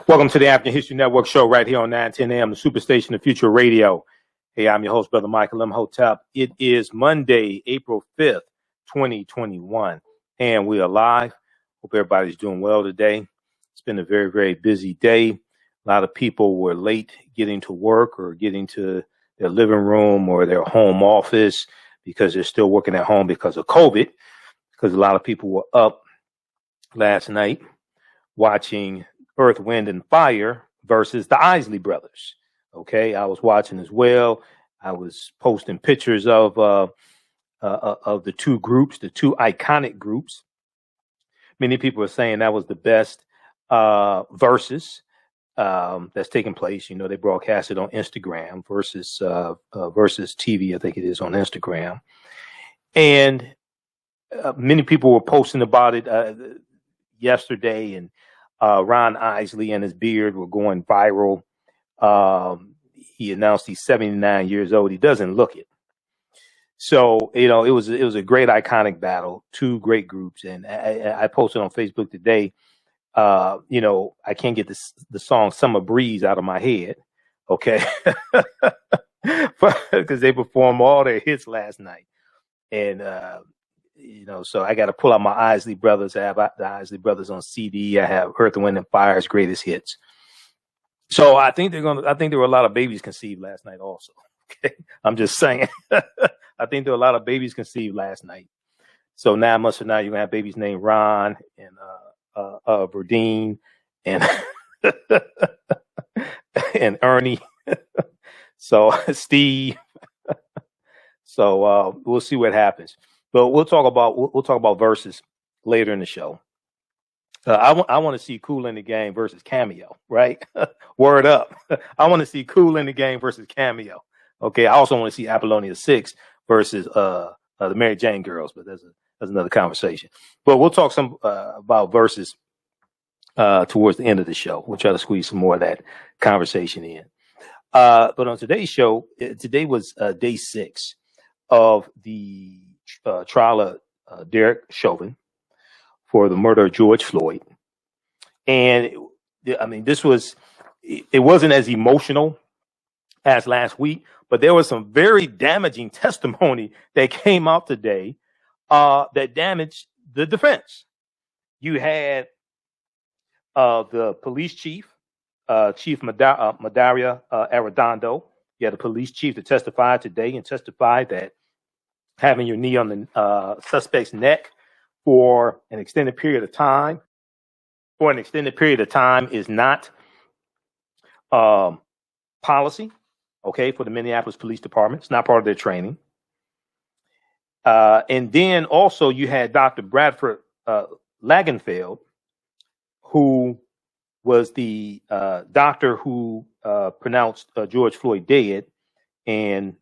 Welcome to the African History Network show right here on 910 AM, the Superstation of Future Radio. Hey, I'm your host, Brother Michael Imhotep. It is Monday, April 5th, 2021, and we are live. Hope everybody's doing well today. It's been a very, very busy day. A lot of people were late getting to work or getting to their living room or their home office because they're still working at home because of COVID, because a lot of people were up last night watching Earth, Wind, and Fire versus the Isley brothers. Okay, I was watching as well. I was posting pictures of the two groups, the two iconic groups. Many people are saying that was the best Verzuz that's taking place. You know, they broadcast it on Instagram versus TV, I think it is, on Instagram. And many people were posting about it yesterday, and Ron Isley and his beard were going viral. He announced he's 79 years old. He doesn't look it. So, you know, it was a great iconic battle, two great groups. And I posted on Facebook today, you know, I can't get the song Summer Breeze out of my head. Okay. Because they performed all their hits last night. And, you know, so I got to pull out my Isley Brothers. I have the Isley Brothers on CD. I have Earth, Wind, and Fire's greatest hits. So I think there were a lot of babies conceived last night also. Okay. I'm just saying. I think there were a lot of babies conceived last night. So 9 months from now, you're going to have babies named Ron and Verdine and and Ernie. So Steve. So we'll see what happens. But we'll talk about Verzuz later in the show. I want to see Kool in the Game versus Cameo, right? Word up. I want to see Kool in the Game versus Cameo. Okay. I also want to see Apollonia 6 versus the Mary Jane Girls, but that's another conversation. But we'll talk some about Verzuz towards the end of the show. We'll try to squeeze some more of that conversation in. But on today's show, today was day 6 of the trial of Derek Chauvin for the murder of George Floyd. And I mean, it wasn't as emotional as last week, but there was some very damaging testimony that came out today that damaged the defense. You had the police chief, Chief Madaria Arredondo. You had the police chief that testified today and testified that having your knee on the suspect's neck for an extended period of time is not policy, okay, for the Minneapolis Police Department. It's not part of their training. And then also you had Dr. Bradford Lagenfeld, who was the doctor who pronounced George Floyd dead and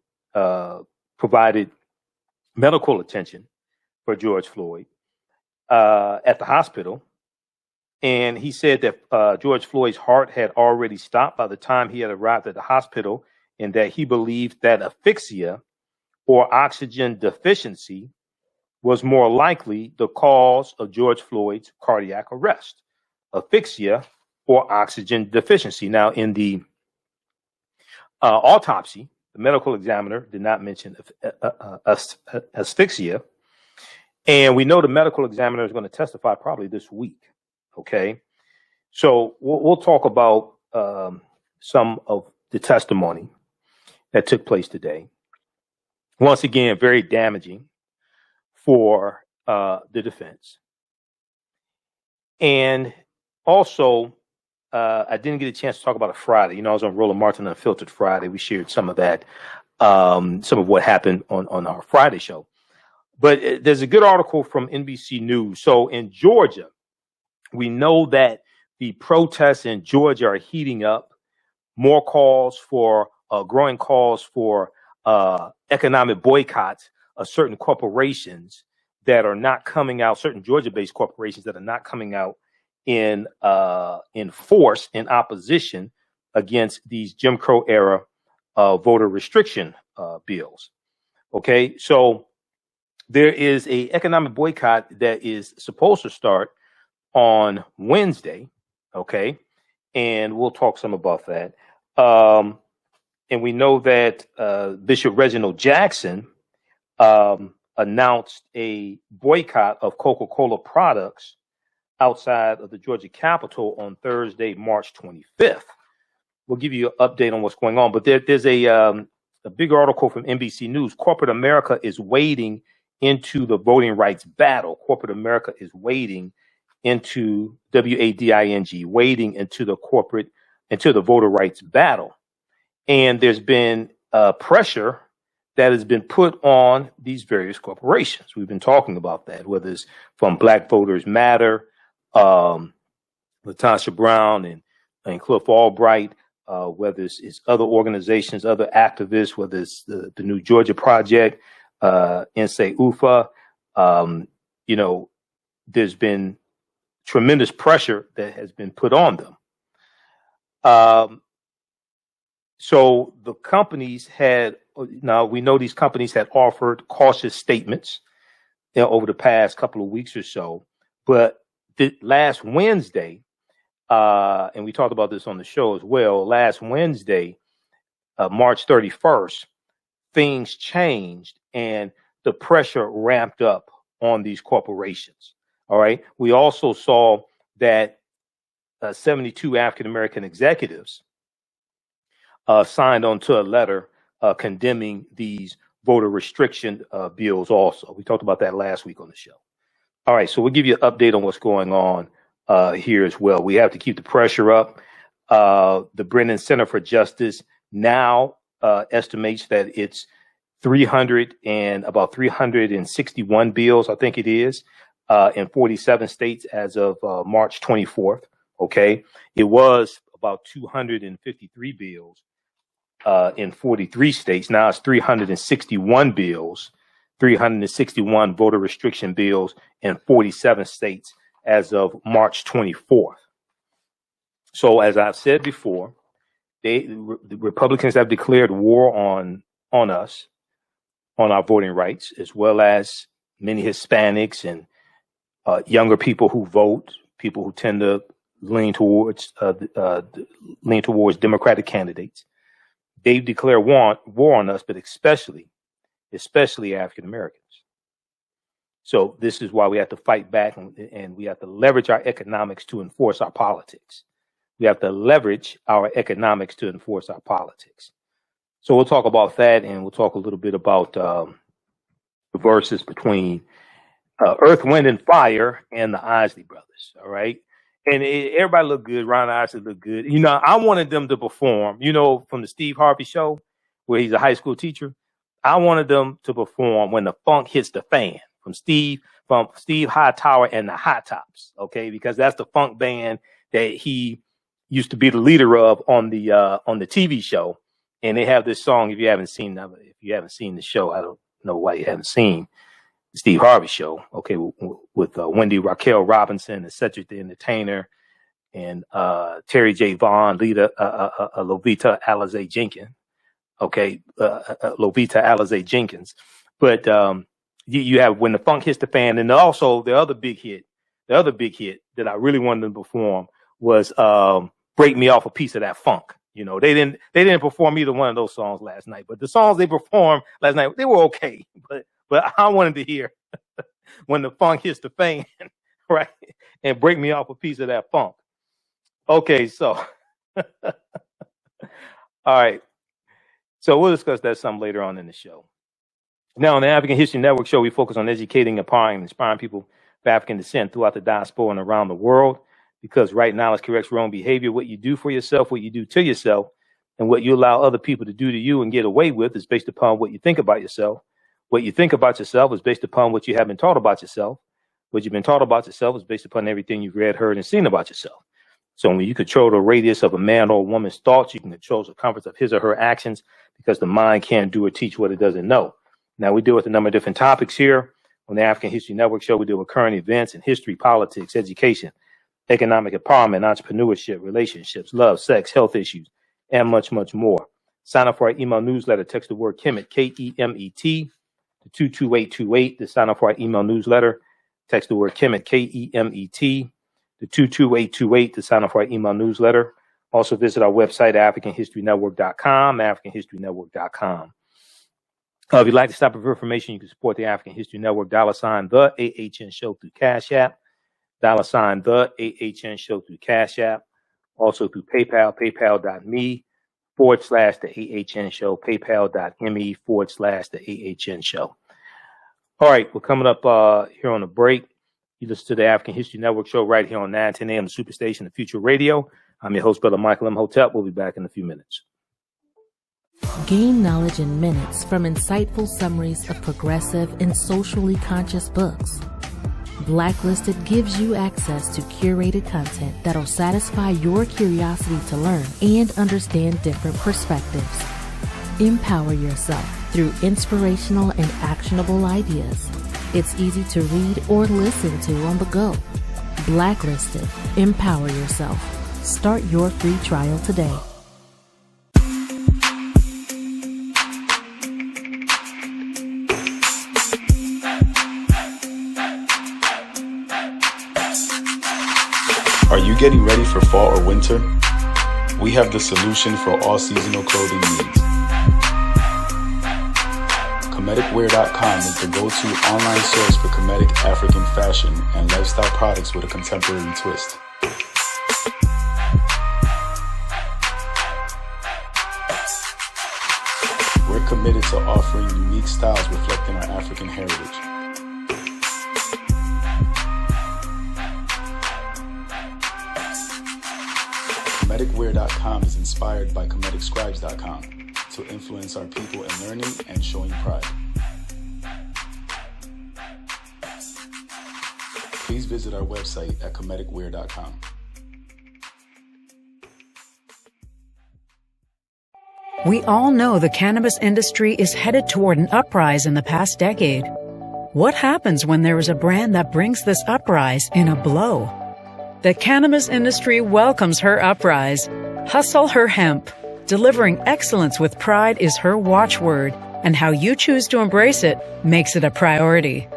provided medical attention for George Floyd at the hospital. And he said that George Floyd's heart had already stopped by the time he had arrived at the hospital, and that he believed that asphyxia or oxygen deficiency was more likely the cause of George Floyd's cardiac arrest. Asphyxia or oxygen deficiency. Now, in the autopsy, the medical examiner did not mention asphyxia. And we know the medical examiner is going to testify probably this week. Okay. So we'll talk about some of the testimony that took place today. Once again, very damaging for the defense. And also, I didn't get a chance to talk about it Friday. You know, I was on Roland Martin Unfiltered Friday. We shared some of that, some of what happened on our Friday show. But there's a good article from NBC News. So in Georgia, we know that the protests in Georgia are heating up. More calls for growing calls for economic boycotts of certain corporations that are not coming out, certain Georgia-based corporations that are not coming out in force, in opposition against these Jim Crow era voter restriction bills. Okay, so there is a economic boycott that is supposed to start on Wednesday. Okay, and we'll talk some about that. And we know that Bishop Reginald Jackson announced a boycott of Coca-Cola products outside of the Georgia Capitol on Thursday, March 25th. We'll give you an update on what's going on, but there's a big article from NBC News. Corporate America is wading into the voting rights battle. Corporate America is wading into WADING, wading into the voter rights battle. And there's been pressure that has been put on these various corporations. We've been talking about that, whether it's from Black Voters Matter, Latasha Brown and Cliff Albright, whether it's other organizations, other activists, whether it's the New Georgia Project, NSA UFA. There's been tremendous pressure that has been put on them. So the companies we know these companies had offered cautious statements over the past couple of weeks or so, but last Wednesday, and we talked about this on the show as well, last Wednesday, March 31st, things changed and the pressure ramped up on these corporations. All right. We also saw that 72 African-American executives signed onto a letter condemning these voter restriction bills also. We talked about that last week on the show. All right, so we'll give you an update on what's going on here as well. We have to keep the pressure up. The Brennan Center for Justice now estimates that it's about 361 bills, I think it is, in 47 states as of March 24th. Okay, it was about 253 bills in 43 states. Now it's 361 bills, 361 voter restriction bills in 47 states as of March 24th. So as I've said before, the Republicans have declared war on us, on our voting rights, as well as many Hispanics and younger people who vote, people who tend to lean towards Democratic candidates. They've declared war on us, but especially African Americans. So this is why we have to fight back, and we have to leverage our economics to enforce our politics. We have to leverage our economics to enforce our politics. So we'll talk about that, and we'll talk a little bit about the verses between Earth, Wind, and Fire and the Isley brothers. All right. And everybody looked good. Ron Isley looked good. I wanted them to perform, from the Steve Harvey show, where he's a high school teacher. I wanted them to perform When the Funk Hits the Fan from Steve Hightower and the High Tops. Okay. Because that's the funk band that he used to be the leader of on the TV show. And they have this song. If you haven't seen the show, I don't know why you haven't seen the Steve Harvey show. Okay. With Wendy Raquel Robinson and Cedric the Entertainer and Terry J. Vaughn, Lovita Alize Jenkins. Okay. Lovita Alize Jenkins. But you have When the Funk Hits the Fan. And also the other big hit that I really wanted them to perform was Break Me Off a Piece of That Funk. They didn't perform either one of those songs last night, but the songs they performed last night, they were okay. But I wanted to hear When the Funk Hits the Fan, right? And Break Me Off a Piece of That Funk. Okay, so all right. So we'll discuss that some later on in the show. Now, on the African History Network show, we focus on educating, empowering, and inspiring people of African descent throughout the diaspora and around the world. Because right knowledge corrects wrong behavior. What you do for yourself, what you do to yourself, and what you allow other people to do to you and get away with is based upon what you think about yourself. What you think about yourself is based upon what you have been taught about yourself. What you've been taught about yourself is based upon everything you've read, heard, and seen about yourself. So when you control the radius of a man or a woman's thoughts, you can control the circumference of his or her actions, because the mind can't do or teach what it doesn't know. Now, we deal with a number of different topics here on the African History Network show. We deal with current events and history, politics, education, economic empowerment, entrepreneurship, relationships, love, sex, health issues, and much, much more. Sign up for our email newsletter. Text the word Kemet, Kemet, to 22828 to sign up for our email newsletter. Text the word Kemet, Kemet, to 22828 to sign up for our email newsletter. Also visit our website, AfricanHistoryNetwork.com, AfricanHistoryNetwork.com. If you'd like to stop for information, you can support the African History Network, $ the AHN Show through Cash App, $ the AHN Show through Cash App, also through PayPal, paypal.me/the AHN Show, paypal.me/the AHN Show. All right, we're coming up here on the break. You listen to the African History Network show right here on 910 AM, the Superstation of Future Radio. I'm your host, Brother Michael Imhotep. We'll be back in a few minutes. Gain knowledge in minutes from insightful summaries of progressive and socially conscious books. Blacklisted gives you access to curated content that'll satisfy your curiosity to learn and understand different perspectives. Empower yourself through inspirational and actionable ideas. It's easy to read or listen to on the go. Blacklisted. Empower yourself. Start your free trial today. Are you getting ready for fall or winter? We have the solution for all seasonal clothing needs. Comedicwear.com is the go-to online source for Comedic African fashion and lifestyle products with a contemporary twist. We're committed to offering unique styles reflecting our African heritage. Comedicwear.com is inspired by ComedicScribes.com to influence our people in learning and showing pride. Please visit our website at ComedicWear.com. We all know the cannabis industry is headed toward an uprise in the past decade. What happens when there is a brand that brings this uprise in a blow? The cannabis industry welcomes her uprise. Hustle her hemp. Delivering excellence with pride is her watchword, and how you choose to embrace it makes it a priority.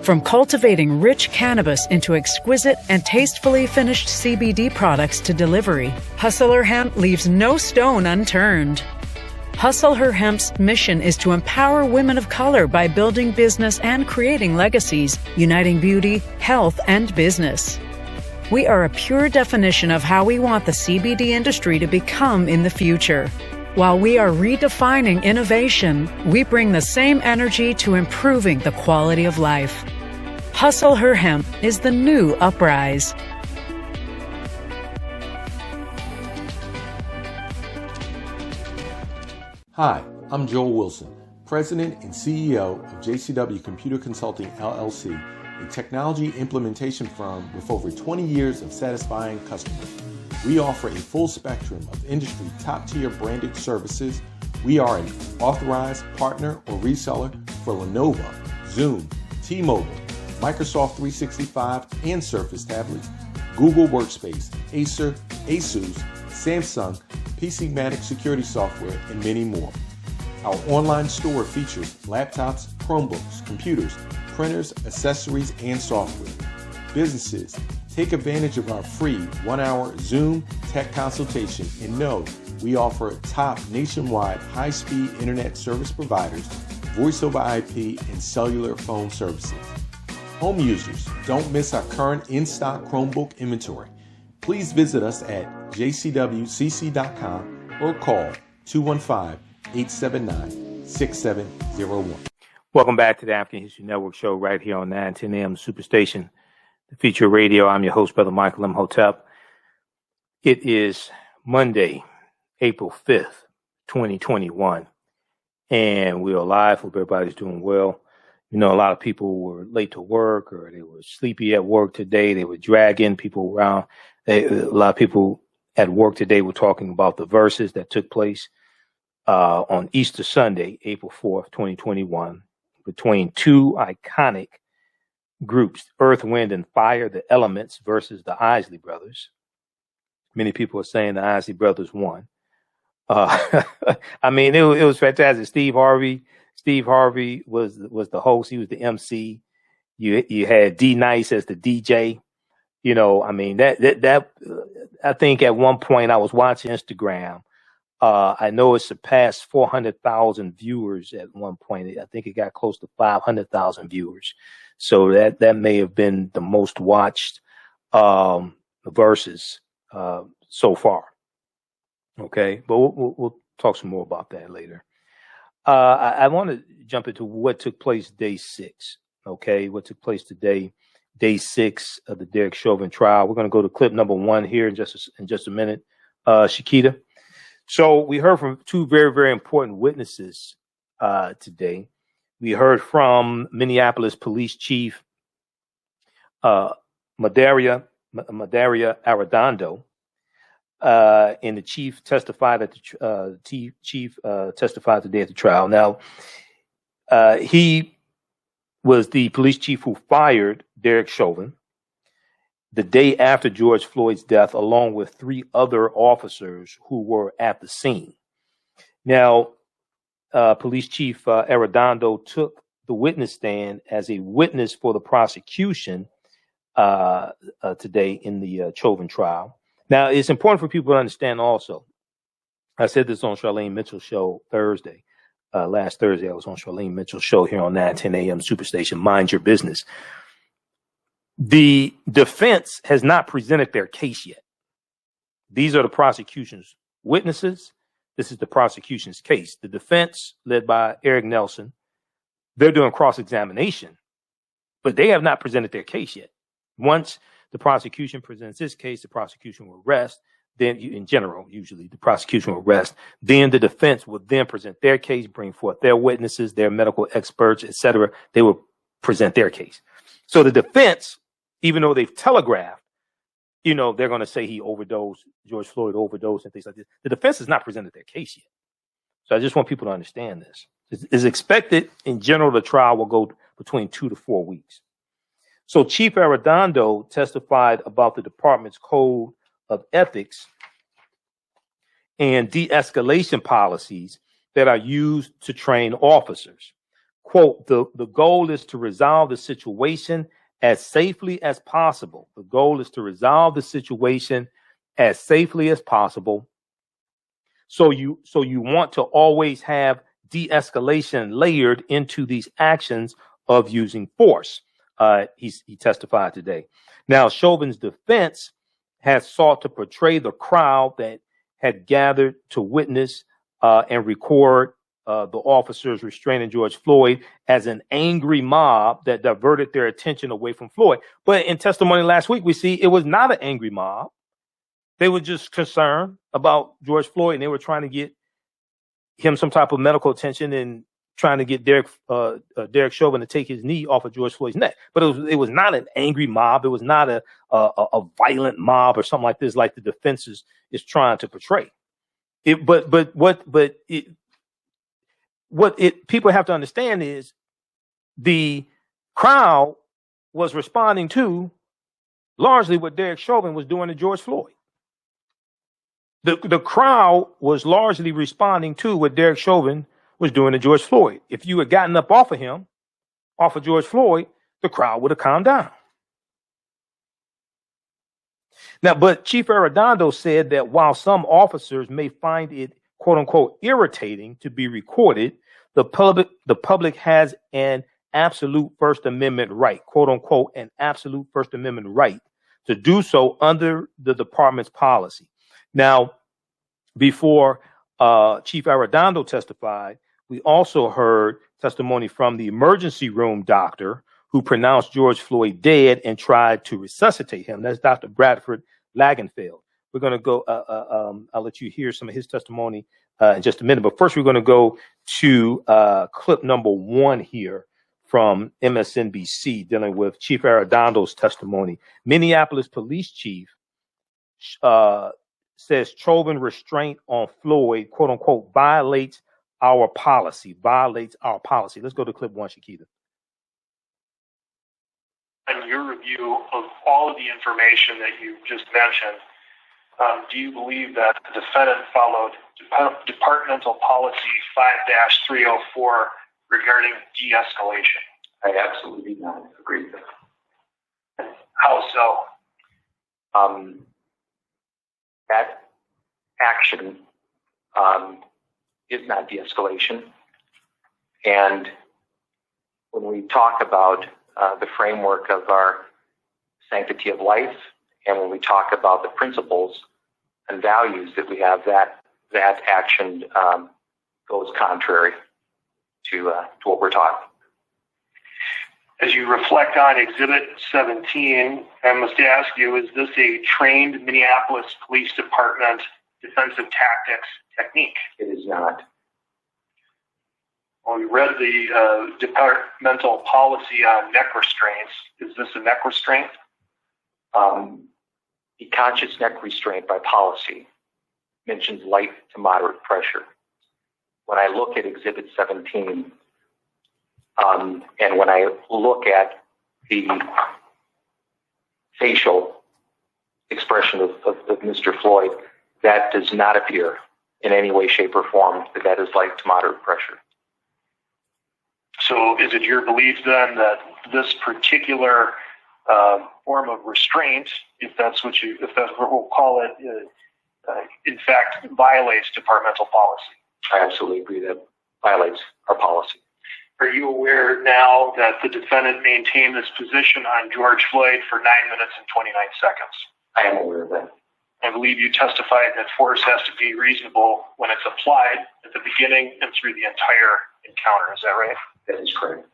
From cultivating rich cannabis into exquisite and tastefully finished CBD products to delivery, Hustle Her Hemp leaves no stone unturned. Hustle Her Hemp's mission is to empower women of color by building business and creating legacies, uniting beauty, health, and business. We are a pure definition of how we want the CBD industry to become in the future. While we are redefining innovation, we bring the same energy to improving the quality of life. Hustle Her Hemp is the new uprise. Hi, I'm Joel Wilson, President and CEO of JCW Computer Consulting, LLC, a technology implementation firm with over 20 years of satisfying customers. We offer a full spectrum of industry top-tier branded services. We are an authorized partner or reseller for Lenovo, Zoom, T-Mobile, Microsoft 365 and Surface tablets, Google Workspace, Acer, Asus, Samsung, PCmatic security software, and many more. Our online store features laptops, Chromebooks, computers, printers, accessories, and software. Businesses, take advantage of our free 1-hour Zoom tech consultation and know we offer top nationwide high-speed internet service providers, voice over IP, and cellular phone services. Home users, don't miss our current in-stock Chromebook inventory. Please visit us at jcwcc.com or call 215-879-6701. Welcome back to the African History Network show right here on 910 AM Superstation, the Future Radio. I'm your host, Brother Michael Imhotep. It is Monday, April 5th, 2021, and we're alive. Hope everybody's doing well. You know, a lot of people were late to work or they were sleepy at work today. They were dragging people around. A lot of people at work today were talking about the Verzuz that took place on Easter Sunday, April 4th, 2021, between two iconic groups, Earth, Wind, and Fire, the Elements, versus the Isley brothers. Many people are saying the Isley brothers won. I mean, it was fantastic. Steve Harvey was the host. He was the MC. You had D Nice as the DJ. You know, I mean, that I think at one point I was watching Instagram. I know it surpassed 400,000 viewers at one point. I think it got close to 500,000 viewers. So that may have been the most watched Verzuz so far. Okay, but we'll talk some more about that later. I want to jump into what took place day 6. Okay, what took place today, day 6 of the Derek Chauvin trial. We're going to go to clip number 1 here in just a minute, Shakita. So we heard from 2 very, very important witnesses today. We heard from Minneapolis Police Chief Madaria Arredondo, and the chief testified at the chief testified today at the trial. Now, he was the police chief who fired Derek Chauvin the day after George Floyd's death, along with 3 other officers who were at the scene. Now, Police Chief Arredondo took the witness stand as a witness for the prosecution today in the Chauvin trial. Now, it's important for people to understand also. I said this on Charlene Mitchell's show Thursday. Last Thursday, I was on Charlene Mitchell's show here on 910 AM Superstation, Mind Your Business. The defense has not presented their case yet. These are the prosecution's witnesses. This is the prosecution's case. The defense, led by Eric Nelson, they're doing cross-examination, but they have not presented their case yet. Once the prosecution presents its case, the prosecution will rest. Then, in general, usually the prosecution will rest. Then the defense will then present their case, bring forth their witnesses, their medical experts, etc. They will present their case. So the defense, even though they've telegraphed, they're going to say he overdosed, George Floyd overdosed and things like this. The defense has not presented their case yet. So I just want people to understand this. It's expected, in general, the trial will go between 2 to 4 weeks. So Chief Arredondo testified about the department's code of ethics and de-escalation policies that are used to train officers. Quote, the goal is to resolve the situation as safely as possible. The goal is to resolve the situation as safely as possible. So you want to always have de-escalation layered into these actions of using force. He testified today. Now, Chauvin's defense has sought to portray the crowd that had gathered to witness and record the officers restraining George Floyd as an angry mob that diverted their attention away from Floyd. But in testimony last week, we see it was not an angry mob. They were just concerned about George Floyd, and they were trying to get him some type of medical attention and trying to get Derek Chauvin to take his knee off of George Floyd's neck. But it was not an angry mob. It was not a violent mob or something like this, like the defense is trying to portray. What people have to understand is the crowd was responding to largely what Derek Chauvin was doing to George Floyd. The crowd was largely responding to what Derek Chauvin was doing to George Floyd. If you had gotten up off of George Floyd, the crowd would have calmed down. Now, but Chief Arredondo said that while some officers may find it, quote unquote, irritating to be recorded, the public has an absolute First Amendment right, quote unquote, an absolute First Amendment right to do so under the department's policy. Now, before Chief Arredondo testified, we also heard testimony from the emergency room doctor who pronounced George Floyd dead and tried to resuscitate him. That's Dr. Bradford Lagenfeld. We're going to go, I'll let you hear some of his testimony in just a minute. But first, we're going to go to clip number 1 here from MSNBC dealing with Chief Arredondo's testimony. Minneapolis Police Chief says Chauvin restraint on Floyd, quote unquote, violates our policy. Let's go to clip 1, Shakita. In your review of all of the information that you just mentioned, do you believe that the defendant followed departmental policy 5-304 regarding de-escalation? I absolutely do not agree with that. How so? action is not de-escalation. And when we talk about the framework of our sanctity of life, and when we talk about the principles and values that we have, that action goes contrary to what we're talking. As you reflect on Exhibit 17, I must ask you, is this a trained Minneapolis Police Department defensive tactics technique? It is not. Well, we read the departmental policy on neck restraints. Is this a neck restraint? The conscious neck restraint by policy mentions light to moderate pressure. When I look at Exhibit 17, and when I look at the facial expression of Mr. Floyd, that does not appear in any way, shape, or form that is light to moderate pressure. So is it your belief then that this particular form of restraint, if that's what we'll call it, in fact violates departmental policy? I absolutely agree that violates our policy. Are you aware now that the defendant maintained this position on George Floyd for 9 minutes and 29 seconds? I am aware of that. I believe you testified that force has to be reasonable when it's applied at the beginning and through the entire encounter. Is that right? That is correct.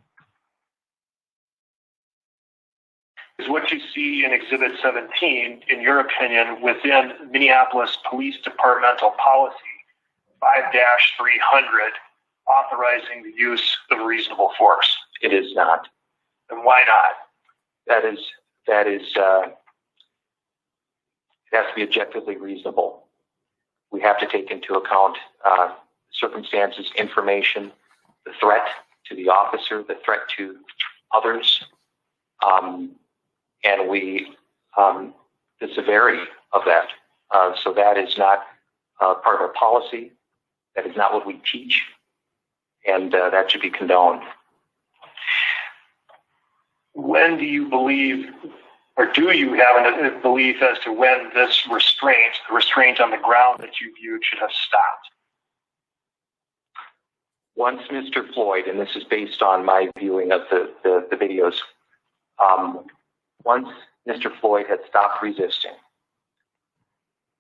Is what you see in Exhibit 17, in your opinion, within Minneapolis Police Departmental Policy 5-300, authorizing the use of reasonable force? It is not. And why not? That is. It has to be objectively reasonable. We have to take into account circumstances, information, the threat to the officer, the threat to others, and the severity of that. So that is not part of our policy. That is not what we teach, and that should be condoned. When do you believe, or do you have a belief as to when this restraint, the restraint on the ground that you viewed, should have stopped? Once Mr. Floyd, and this is based on my viewing of the videos, once Mr. Floyd had stopped resisting,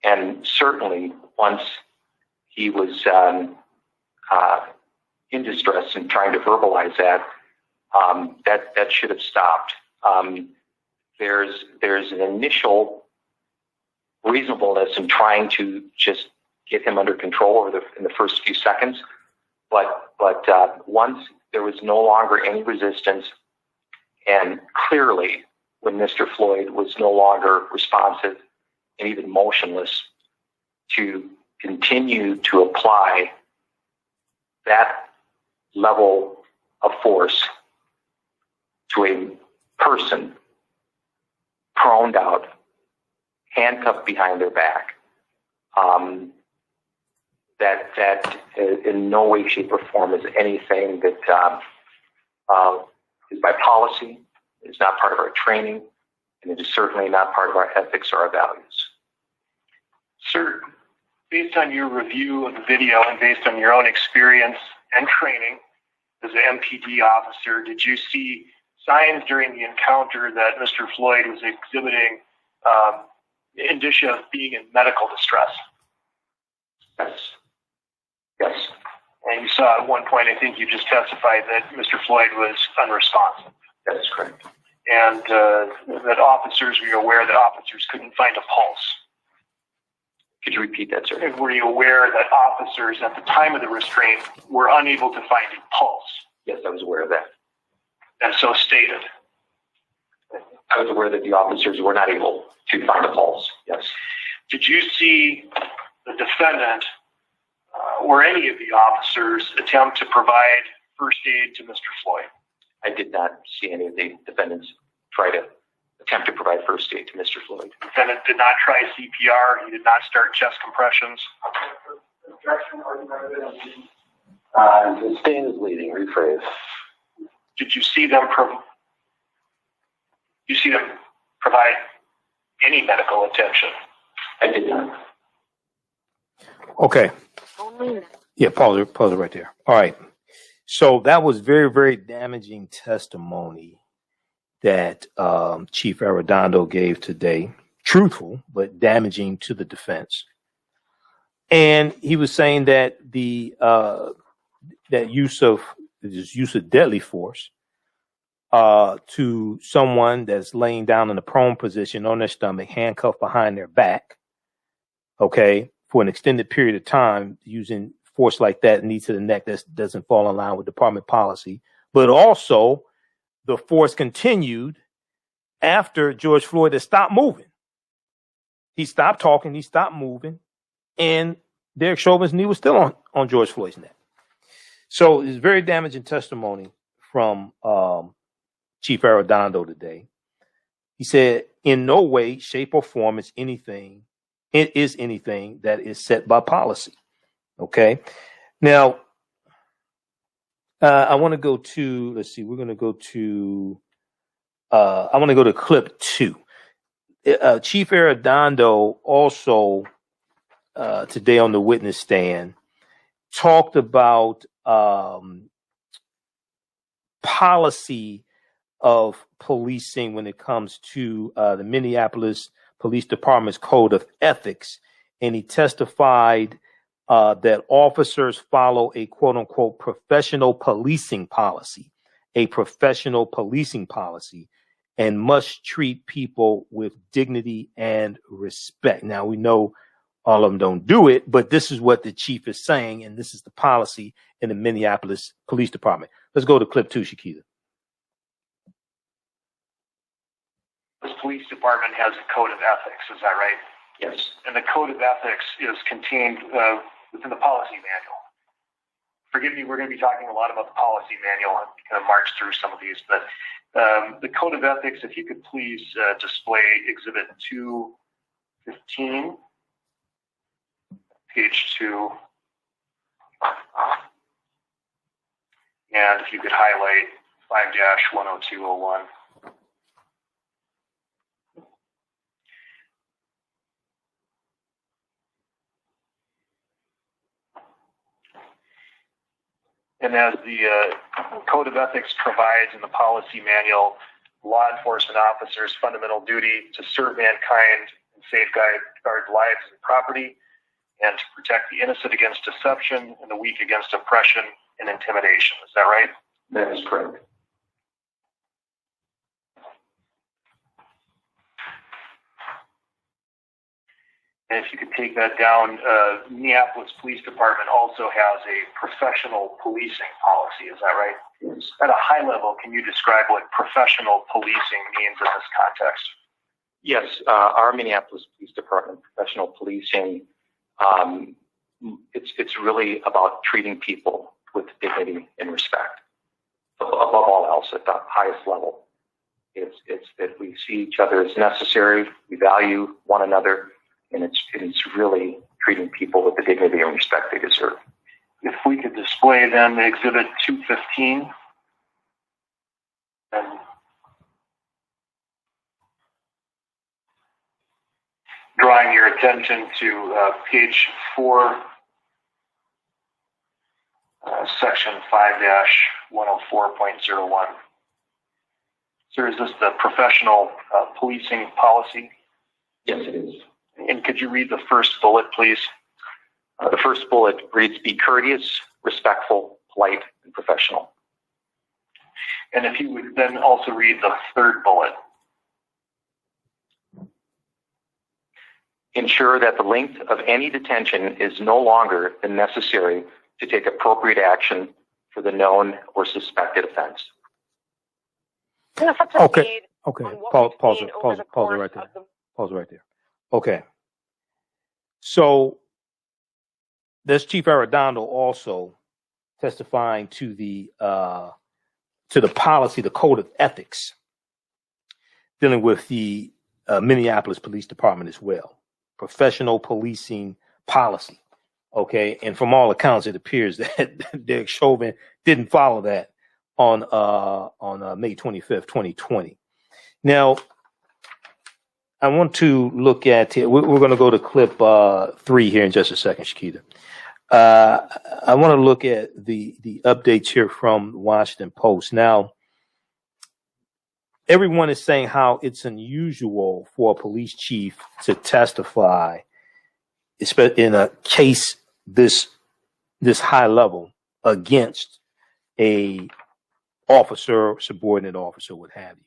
and certainly once he was in distress and trying to verbalize that, that should have stopped. There's an initial reasonableness in trying to just get him under control in the first few seconds, but once there was no longer any resistance, and clearly when Mr. Floyd was no longer responsive and even motionless, to continue to apply that level of force to a person proned out, handcuffed behind their back, that in no way, shape, or form is anything that is by policy, is not part of our training, and it is certainly not part of our ethics or our values. Sir, based on your review of the video and based on your own experience and training as an MPD officer, did you see signs during the encounter that Mr. Floyd was exhibiting indicia of being in medical distress? Yes. Yes. And you saw at one point, I think you just testified that Mr. Floyd was unresponsive. That is correct. And that officers, were you aware that officers couldn't find a pulse? Could you repeat that, sir? And were you aware that officers at the time of the restraint were unable to find a pulse? Yes, I was aware of that. And so stated. I was aware that the officers were not able to find a pulse, yes. Did you see the defendant or any of the officers attempt to provide first aid to Mr. Floyd? I did not see any of the defendants try to attempt to provide first aid to Mr. Floyd. The defendant did not try CPR. He did not start chest compressions. Sustain is leading. Rephrase. Did you see them provide any medical attention? I did not. Okay. Yeah, pause it right there. All right. So that was very, very damaging testimony that Chief Arredondo gave today. Truthful, but damaging to the defense. And he was saying that the that use of deadly force to someone that's laying down in a prone position on their stomach, handcuffed behind their back, okay, for an extended period of time, using force like that, knee to the neck, that doesn't fall in line with department policy. But also, the force continued after George Floyd had stopped moving. He stopped talking, he stopped moving, and Derek Chauvin's knee was still on George Floyd's neck. So it's very damaging testimony from Chief Arredondo today. He said, in no way, shape, or form is anything that is set by policy. Okay. Now, I want to go to, let's see, we're going to go to, I want to go to clip 2. Chief Arredondo also today on the witness stand talked about policy of policing when it comes to the Minneapolis Police Department's Code of Ethics. And he testified that officers follow a quote unquote professional policing policy, and must treat people with dignity and respect. Now, we know all of them don't do it, but this is what the chief is saying, and this is the policy in the Minneapolis Police Department. Let's go to clip 2, Shakita. This police department has a code of ethics, is that right? Yes. And the code of ethics is contained within the policy manual. Forgive me, we're going to be talking a lot about the policy manual and kind of march through some of these, but the code of ethics, if you could please display Exhibit 215, page 2, and if you could highlight 5-10201. And as the Code of Ethics provides in the policy manual, law enforcement officers' fundamental duty to serve mankind and safeguard lives and property, and to protect the innocent against deception and the weak against oppression and intimidation. Is that right? That is correct. And if you could take that down, Minneapolis Police Department also has a professional policing policy. Is that right? Yes. At a high level, can you describe what professional policing means in this context? Yes, our Minneapolis Police Department, professional policing, it's really about treating people with dignity and respect. Above all else, at the highest level, it's that we see each other as necessary, we value one another, and it's really treating people with the dignity and respect they deserve. If we could display then Exhibit 215. And drawing your attention to page 4, section 5-104.01. Sir, is this the professional policing policy? Yes, it is. And could you read the first bullet, please? The first bullet reads, be courteous, respectful, polite, and professional. And if you would then also read the third bullet. Ensure that the length of any detention is no longer than necessary to take appropriate action for the known or suspected offense. Okay. Pause it right there. Pause it right there. Okay. So there's Chief Arredondo also testifying to the policy, the Code of Ethics, dealing with the Minneapolis Police Department as well. Professional policing policy. Okay. And from all accounts, it appears that Derek Chauvin didn't follow that on May 25th, 2020. Now, I want to look at here. We're going to go to clip 3 here in just a second, Shakita. I want to look at the updates here from the Washington Post. Now, everyone is saying how it's unusual for a police chief to testify in a case this high level against a officer, subordinate officer, what have you.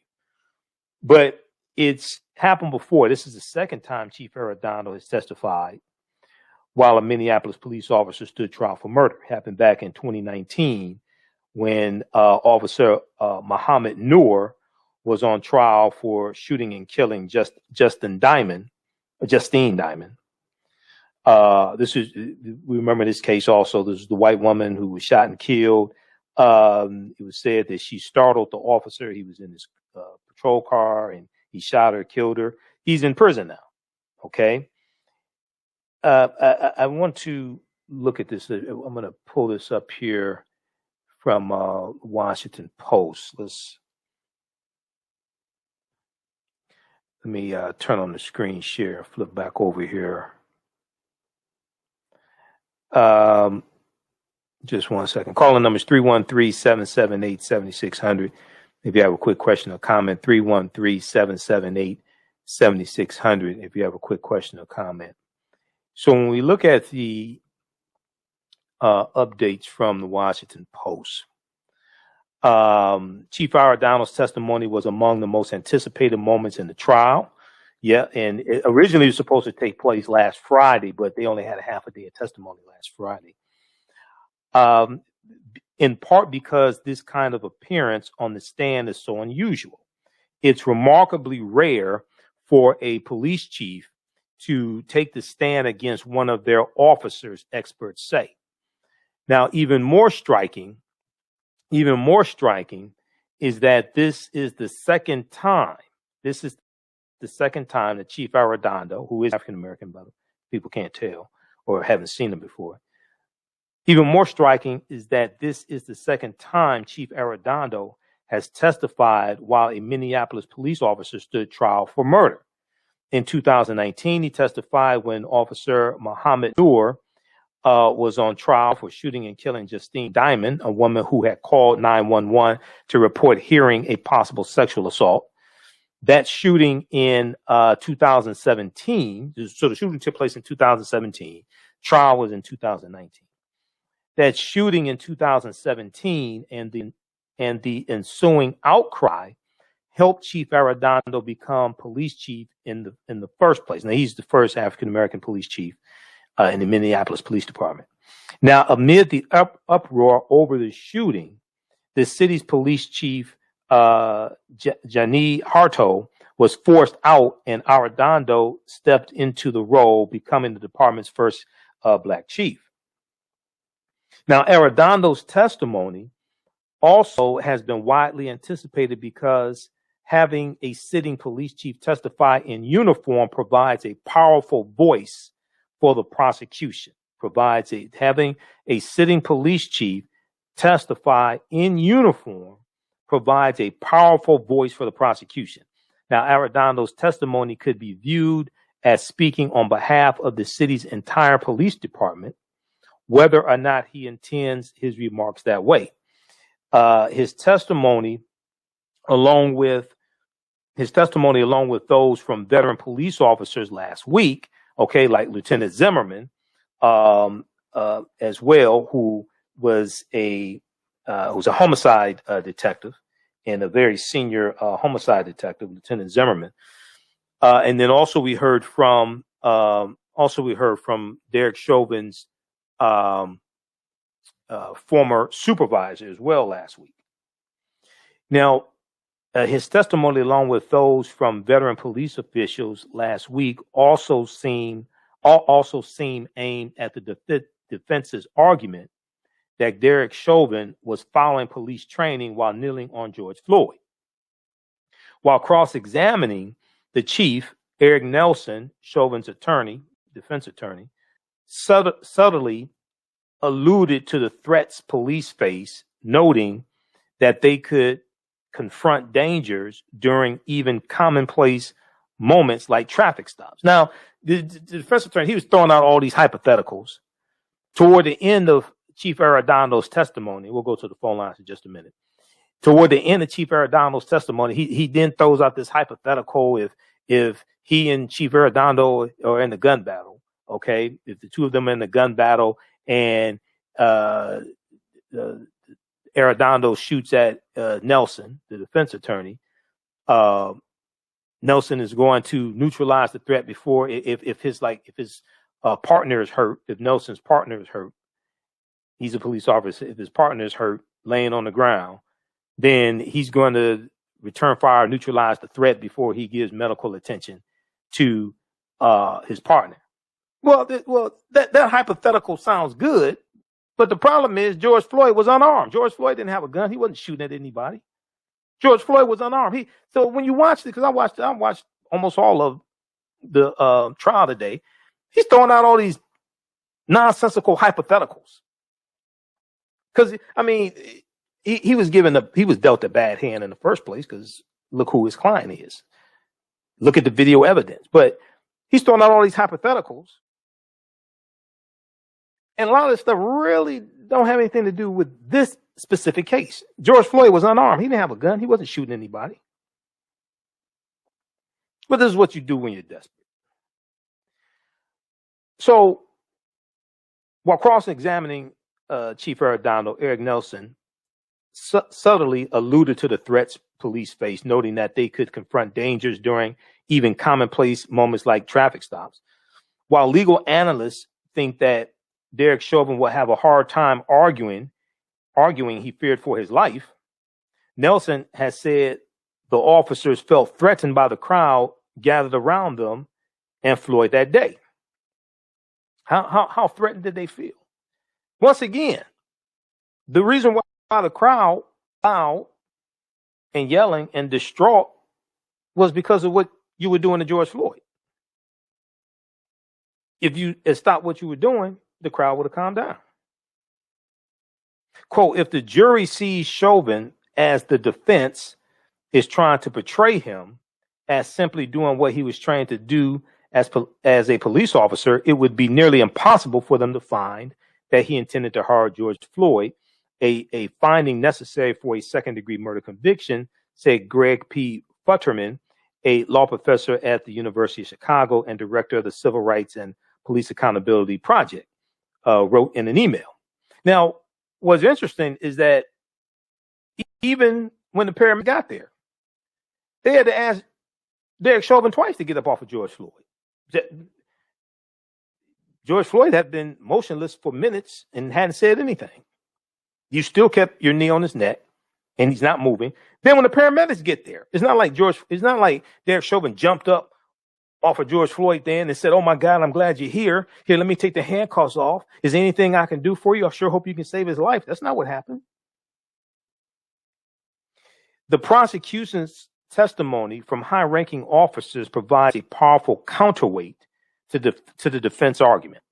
But it's happened before. This is the second time Chief Arredondo has testified while a Minneapolis police officer stood trial for murder. It happened back in 2019 when Officer Muhammad Noor was on trial for shooting and killing Justine Diamond. We remember this case also. This is the white woman who was shot and killed. It was said that she startled the officer. He was in his patrol car and he shot her, killed her. He's in prison now. Okay. I want to look at this. I'm going to pull this up here from Washington Post. Let me turn on the screen share, flip back over here. Just 1 second. Calling number is 313-778-7600. If you have a quick question or comment, 313-778-7600. If you have a quick question or comment. So when we look at the updates from the Washington Post, Chief Arredondo's testimony was among the most anticipated moments in the trial. Yeah, and it originally was supposed to take place last Friday, but they only had a half a day of testimony last Friday. In part because this kind of appearance on the stand is so unusual. It's remarkably rare for a police chief to take the stand against one of their officers, experts say. Now, even more striking is that this is the second time that Chief Arredondo, who is African-American, but people can't tell or haven't seen him before. Even more striking is that this is the second time Chief Arredondo has testified while a Minneapolis police officer stood trial for murder. In 2019, he testified when Officer Muhammad Noor was on trial for shooting and killing Justine Diamond, a woman who had called 911 to report hearing a possible sexual assault. That shooting in 2017, so the shooting took place in 2017, trial was in 2019. That shooting in 2017 and the ensuing outcry helped Chief Arredondo become police chief in the first place. Now, he's the first African-American police chief in the Minneapolis Police Department. Now, amid the uproar over the shooting, the city's police chief, Jani Harto, was forced out and Arredondo stepped into the role, becoming the department's first black chief. Now, Arredondo's testimony also has been widely anticipated because having a sitting police chief testify in uniform provides a powerful voice for the prosecution. Having a sitting police chief testify in uniform provides a powerful voice for the prosecution. Now, Arredondo's testimony could be viewed as speaking on behalf of the city's entire police department, whether or not he intends his remarks that way. His testimony, along with those from veteran police officers last week, okay, like Lieutenant Zimmerman, as well, who was a homicide detective and a very senior homicide detective, Lieutenant Zimmerman, and then also we heard from Derek Chauvin's former supervisor as well last week. Now, his testimony, along with those from veteran police officials last week, also seem aimed at the defense's argument that Derek Chauvin was following police training while kneeling on George Floyd. While cross-examining the chief, Eric Nelson, Chauvin's defense attorney, subtly alluded to the threats police face, noting that they could confront dangers during even commonplace moments like traffic stops. Now, the defense attorney, he was throwing out all these hypotheticals toward the end of Chief Arredondo's testimony. We'll go to the phone lines in just a minute. Toward the end of Chief Arredondo's testimony, he then throws out this hypothetical if he and Chief Arredondo are in the gun battle, okay? If the two of them are in the gun battle and Arredondo shoots at Nelson, the defense attorney, Nelson is going to neutralize the threat before if his partner is hurt, if Nelson's partner is hurt, he's a police officer. If his partner is hurt, laying on the ground, then he's going to return fire, neutralize the threat before he gives medical attention to his partner. Well, that hypothetical sounds good, but the problem is George Floyd was unarmed. George Floyd didn't have a gun. He wasn't shooting at anybody. George Floyd was unarmed. So when you watch it, because I watched almost all of the trial today, he's throwing out all these nonsensical hypotheticals. Because I mean, he was dealt a bad hand in the first place. Because look who his client is. Look at the video evidence. But he's throwing out all these hypotheticals, and a lot of this stuff really don't have anything to do with this specific case. George Floyd was unarmed. He didn't have a gun. He wasn't shooting anybody. But this is what you do when you're desperate. So while cross-examining Chief Arredondo, Eric Nelson subtly alluded to the threats police face, noting that they could confront dangers during even commonplace moments like traffic stops. While legal analysts think that Derek Chauvin will have a hard time arguing he feared for his life, Nelson has said the officers felt threatened by the crowd gathered around them and Floyd that day. How threatened did they feel? Once again, the reason why the crowd loud and yelling and distraught was because of what you were doing to George Floyd. If you had stopped what you were doing, the crowd would have calmed down. Quote, if the jury sees Chauvin as the defense is trying to portray him as simply doing what he was trained to do as a police officer, it would be nearly impossible for them to find that he intended to harm George Floyd, a finding necessary for a second-degree murder conviction, said Greg P. Futterman, a law professor at the University of Chicago and director of the Civil Rights and Police Accountability Project, wrote in an email. Now, what's interesting is that even when the paramedics got there, they had to ask Derek Chauvin twice to get up off of George Floyd. George Floyd had been motionless for minutes and hadn't said anything. You still kept your knee on his neck, and he's not moving. Then when the paramedics get there, it's not like Derek Chauvin jumped up off of George Floyd then and said, "Oh my God, I'm glad you're here. Here, let me take the handcuffs off. Is there anything I can do for you? I sure hope you can save his life." That's not what happened. The prosecution's testimony from high-ranking officers provides a powerful counterweight to the defense argument.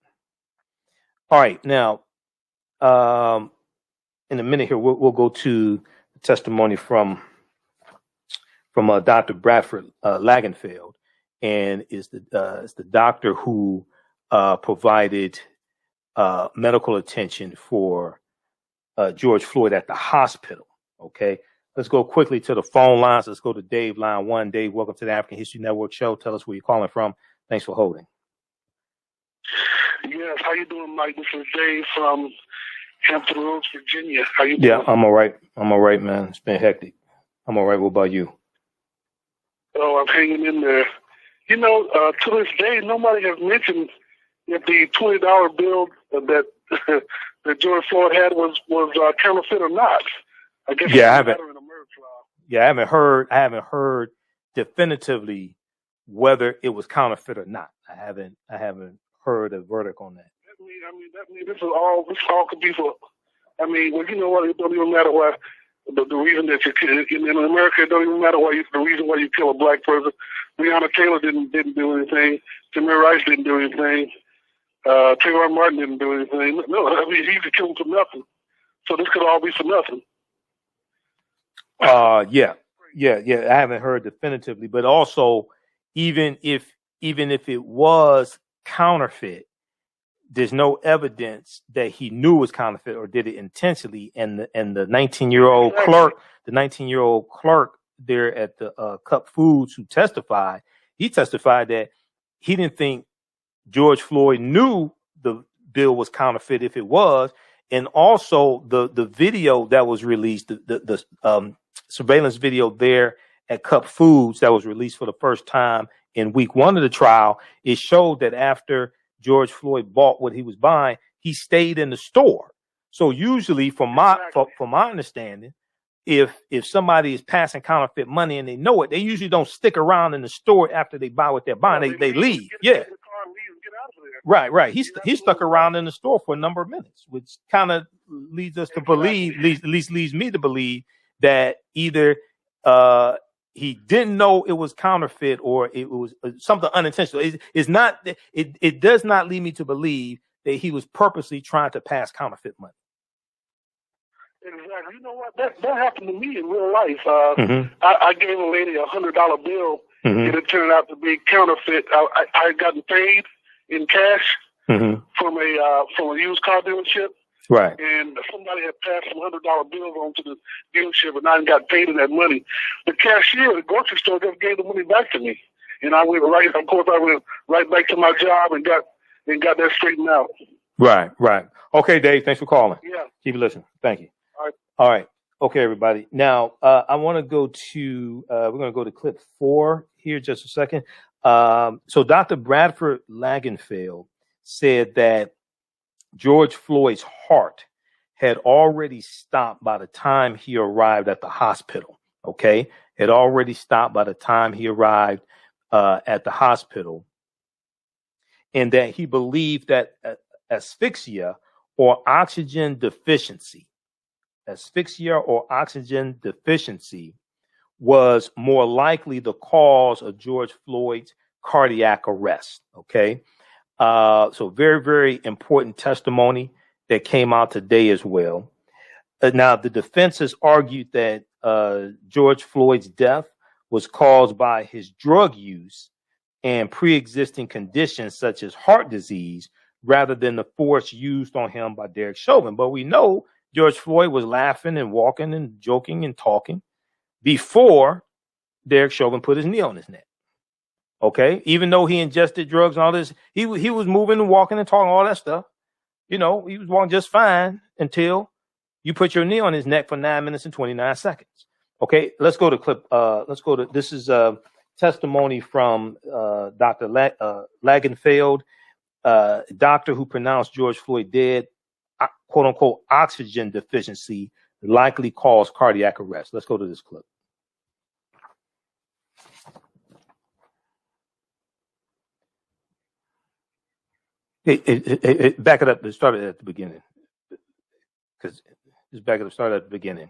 All right, now, in a minute here, we'll go to the testimony from Dr. Bradford Lagenfeld, and it's the doctor who provided medical attention for George Floyd at the hospital. Okay. Let's go quickly to the phone lines. Let's go to Dave, line 1. Dave, welcome to the African History Network show. Tell us where you're calling from. Thanks for holding. Yes, how you doing, Mike? This is Dave from Hampton Roads, Virginia. How you doing? Yeah, I'm all right. I'm all right, man. It's been hectic. I'm all right. What about you? Oh, I'm hanging in there. You know, to this day, nobody has mentioned if the $20 bill that that George Floyd had was counterfeit or not. I guess I haven't heard definitively whether it was counterfeit or not. I haven't heard a verdict on that. That means this all could be for. I mean, well, you know what? It don't even matter why. The reason that you in America, it don't even matter the reason why you kill a black person. Breonna Taylor didn't do anything. Tamir Rice didn't do anything. Trayvon Martin didn't do anything. No, I mean he could kill him for nothing. So this could all be for nothing. Yeah. I haven't heard definitively, but also even if it was counterfeit, there's no evidence that he knew it was counterfeit or did it intentionally. And the 19-year-old clerk, there at the Cup Foods who testified, he testified that he didn't think George Floyd knew the bill was counterfeit if it was. And also the video that was released, the surveillance video there at Cup Foods that was released for the first time in week 1 of the trial, it showed that after George Floyd bought what he was buying, he stayed in the store. So usually, from my understanding, if somebody is passing counterfeit money and they know it, they usually don't stick around in the store after they buy what they're buying. They leave. Yeah. Right. He stuck around in the store for a number of minutes, which kind of leads us to believe, at least leads me to believe that either he didn't know it was counterfeit or it was something unintentional. It does not lead me to believe that he was purposely trying to pass counterfeit money. Exactly. You know what? That happened to me in real life. I gave a lady $100 bill, and it turned out to be counterfeit. I had gotten paid in cash from a used car dealership. Right. And somebody had passed some $100 bills on to the dealership, and I got paid in that money. The cashier at the grocery store just gave the money back to me, and I went right back to my job and got that straightened out. Right. Okay, Dave. Thanks for calling. Yeah. Keep it listening. Thank you. All right. Okay, everybody. Now I want to go to we're going to go to clip 4 here just a second. So Dr. Bradford Lagenfeld said that George Floyd's heart had already stopped by the time he arrived at the hospital. Okay. Had already stopped by the time he arrived at the hospital. And that he believed that asphyxia or oxygen deficiency was more likely the cause of George Floyd's cardiac arrest. Okay. So very, very important testimony that came out today as well. Now, the defense has argued that George Floyd's death was caused by his drug use and pre-existing conditions such as heart disease rather than the force used on him by Derek Chauvin. But we know George Floyd was laughing and walking and joking and talking before Derek Chauvin put his knee on his neck. Okay, even though he ingested drugs and all this, he was moving and walking and talking all that stuff. You know, he was walking just fine until you put your knee on his neck for 9 minutes and 29 seconds. Okay, let's go to clip. This is testimony from Dr. Lagenfeld, doctor who pronounced George Floyd dead, quote unquote, oxygen deficiency likely caused cardiac arrest. Let's go to this clip. Back it up. It started at the beginning. Because just back it up. Started at the beginning.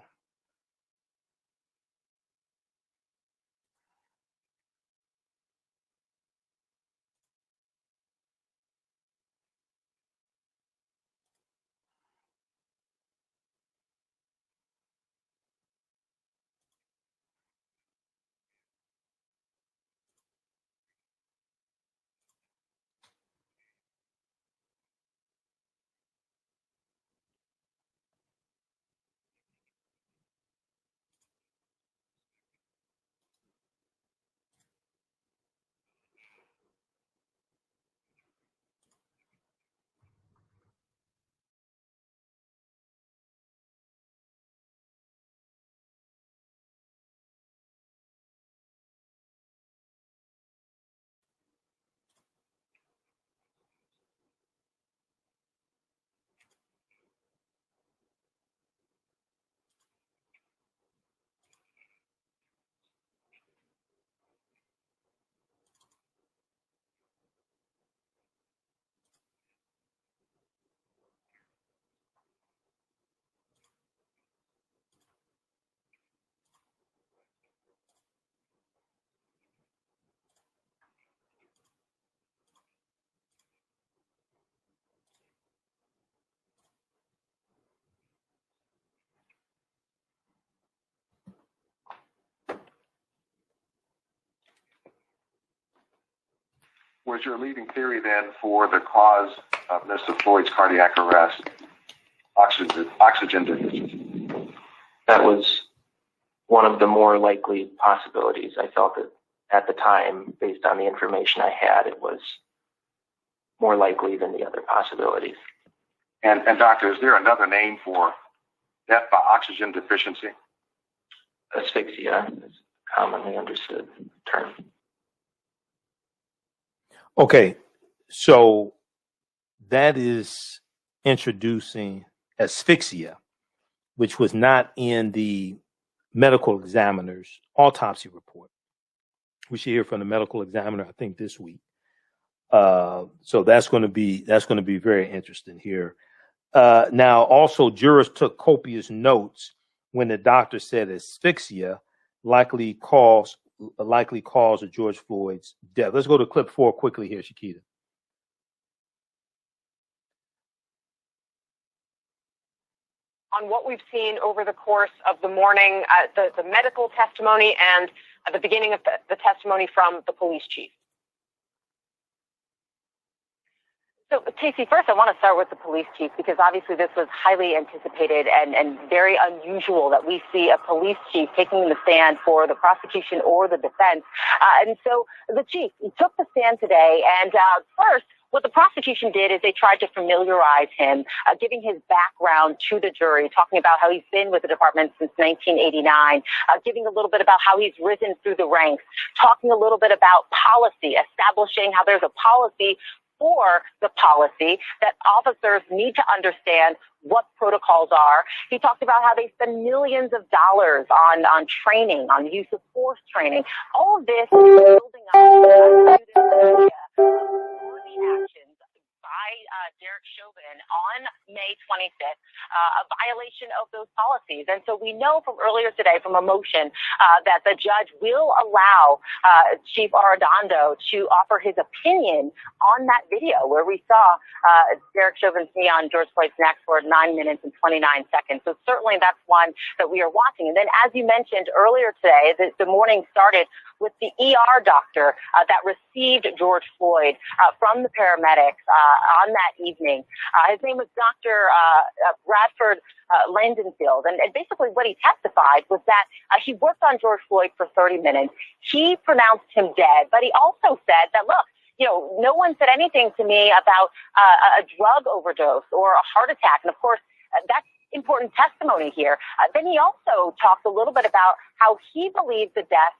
was your leading theory then for the cause of Mr. Floyd's cardiac arrest oxygen deficiency? That was one of the more likely possibilities. I felt that at the time, based on the information I had, it was more likely than the other possibilities. And doctor, is there another name for death by oxygen deficiency? Asphyxia is a commonly understood term. Okay, so that is introducing asphyxia, which was not in the medical examiner's autopsy report. We should hear from the medical examiner, I think, this week. So that's going to be very interesting here. Now, also, jurors took copious notes when the doctor said asphyxia likely cause of George Floyd's death. Let's go to clip 4 quickly here, Shakita. On what we've seen over the course of the morning, the medical testimony and at the beginning of the testimony from the police chief. So, Casey, first I want to start with the police chief because obviously this was highly anticipated and very unusual that we see a police chief taking the stand for the prosecution or the defense. And so the chief took the stand today, and first, what the prosecution did is they tried to familiarize him, giving his background to the jury, talking about how he's been with the department since 1989, giving a little bit about how he's risen through the ranks, talking a little bit about policy, establishing how there's a policy for the policy that officers need to understand what protocols are. He talked about how they spend millions of dollars on training, on use of force training. All of this is building up the actions by Derek Chauvin on May 25th, a violation of those policies. And so we know from earlier today from a motion that the judge will allow Chief Arredondo to offer his opinion on that video where we saw Derek Chauvin's knee on George Floyd's neck for 9 minutes and 29 seconds. So certainly that's one that we are watching. And then as you mentioned earlier today, the morning started with the ER doctor that received George Floyd from the paramedics on that evening. His name was Dr. Bradford Landenfield. And basically what he testified was that he worked on George Floyd for 30 minutes. He pronounced him dead, but he also said that, look, no one said anything to me about a drug overdose or a heart attack. And of course, that's important testimony here. Then he also talked a little bit about how he believed the death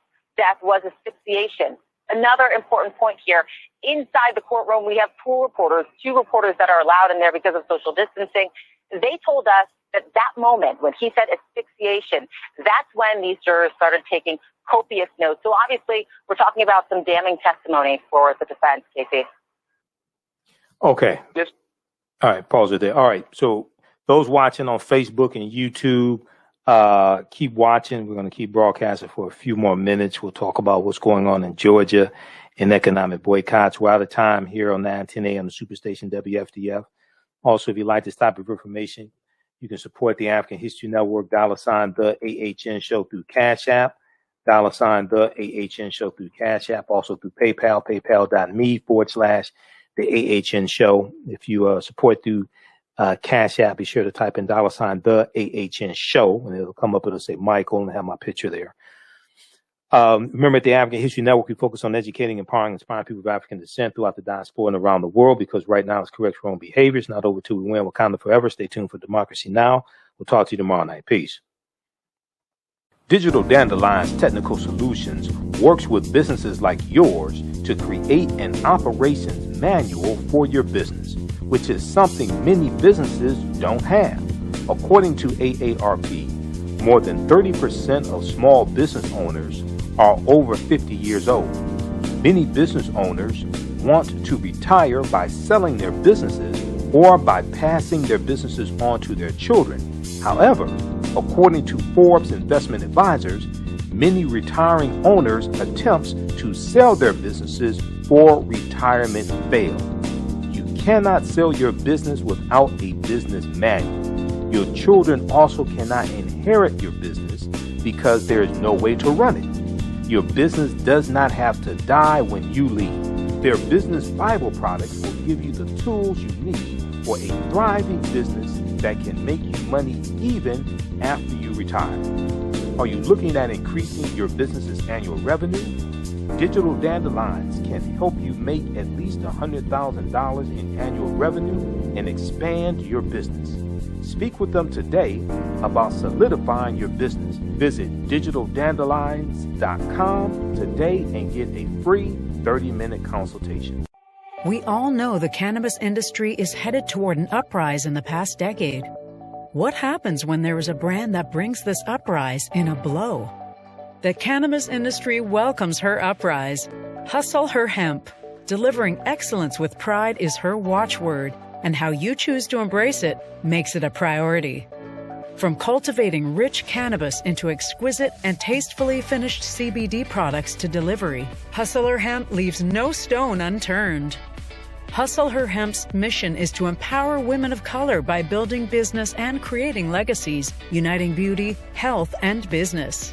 was asphyxiation. Another important point here, inside the courtroom, we have two reporters that are allowed in there because of social distancing. They told us that moment, when he said asphyxiation, that's when these jurors started taking copious notes. So obviously, we're talking about some damning testimony for the defense, Casey. Okay. All right, pause it there. All right, so those watching on Facebook and YouTube, keep watching. We're going to keep broadcasting for a few more minutes. We'll talk about what's going on in Georgia in economic boycotts. We're out of time here on 910 AM, the Superstation WFDF. Also, if you'd like this type of information, you can support the African History Network, $ the AHN Show through Cash App, $ the AHN Show through Cash App, also through PayPal, paypal.me/the AHN Show. If you support through Cash App, be sure to type in $ the AHN Show, and it'll come up. It'll say Michael, and have my picture there. Remember, at the African History Network, we focus on educating, empowering, inspiring people of African descent throughout the diaspora and around the world, because right now it's correct for own behaviors. Not over till we win. Wakanda forever. Stay tuned for Democracy Now! We'll talk to you tomorrow night. Peace. Digital Dandelion's Technical Solutions works with businesses like yours to create an operations manual for your business, which is something many businesses don't have. According to AARP, more than 30% of small business owners are over 50 years old. Many business owners want to retire by selling their businesses or by passing their businesses on to their children. However, according to Forbes Investment Advisors, many retiring owners' attempts to sell their businesses for retirement fail. You cannot sell your business without a business manual. Your children also cannot inherit your business because there is no way to run it. Your business does not have to die when you leave. Their business Bible products will give you the tools you need for a thriving business that can make you money even after you retire. Are you looking at increasing your business's annual revenue? Digital Dandelions can help you make at least $100,000 in annual revenue and expand your business. Speak with them today about solidifying your business. Visit digitaldandelions.com today and get a free 30-minute consultation. We all know the cannabis industry is headed toward an uprise in the past decade. What happens when there is a brand that brings this uprise in a blow? The cannabis industry welcomes her uprise. Hustle her hemp. Delivering excellence with pride is her watchword, and how you choose to embrace it makes it a priority. From cultivating rich cannabis into exquisite and tastefully finished CBD products to delivery, Hustle Her Hemp leaves no stone unturned. Hustle Her Hemp's mission is to empower women of color by building business and creating legacies, uniting beauty, health, and business.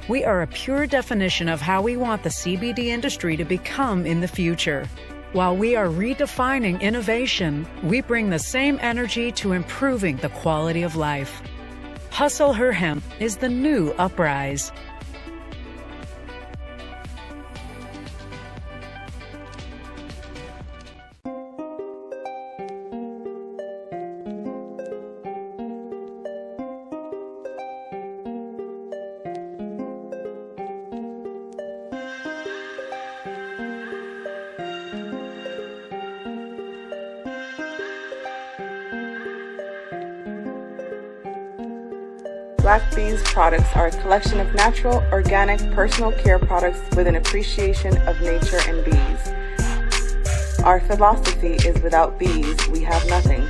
We are a pure definition of how we want the CBD industry to become in the future. While we are redefining innovation, we bring the same energy to improving the quality of life. Hustle Her Hemp is the new uprise. Black Bees products are a collection of natural, organic, personal care products with an appreciation of nature and bees. Our philosophy is without bees, we have nothing.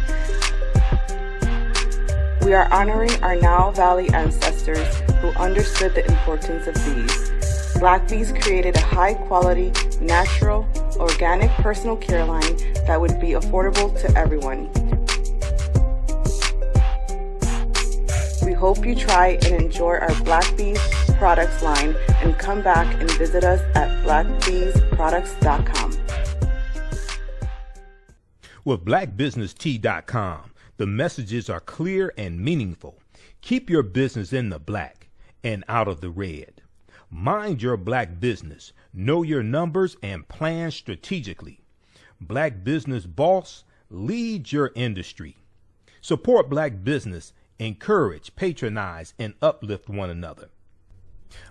We are honoring our Nile Valley ancestors who understood the importance of bees. Black Bees created a high-quality, natural, organic personal care line that would be affordable to everyone. We hope you try and enjoy our Black Bees products line and come back and visit us at blackbeesproducts.com. With blackbusinesstee.com, the messages are clear and meaningful. Keep your business in the black and out of the red. Mind your black business, know your numbers, and plan strategically. Black Business Boss, lead your industry. Support black business. Encourage, patronize, and uplift one another.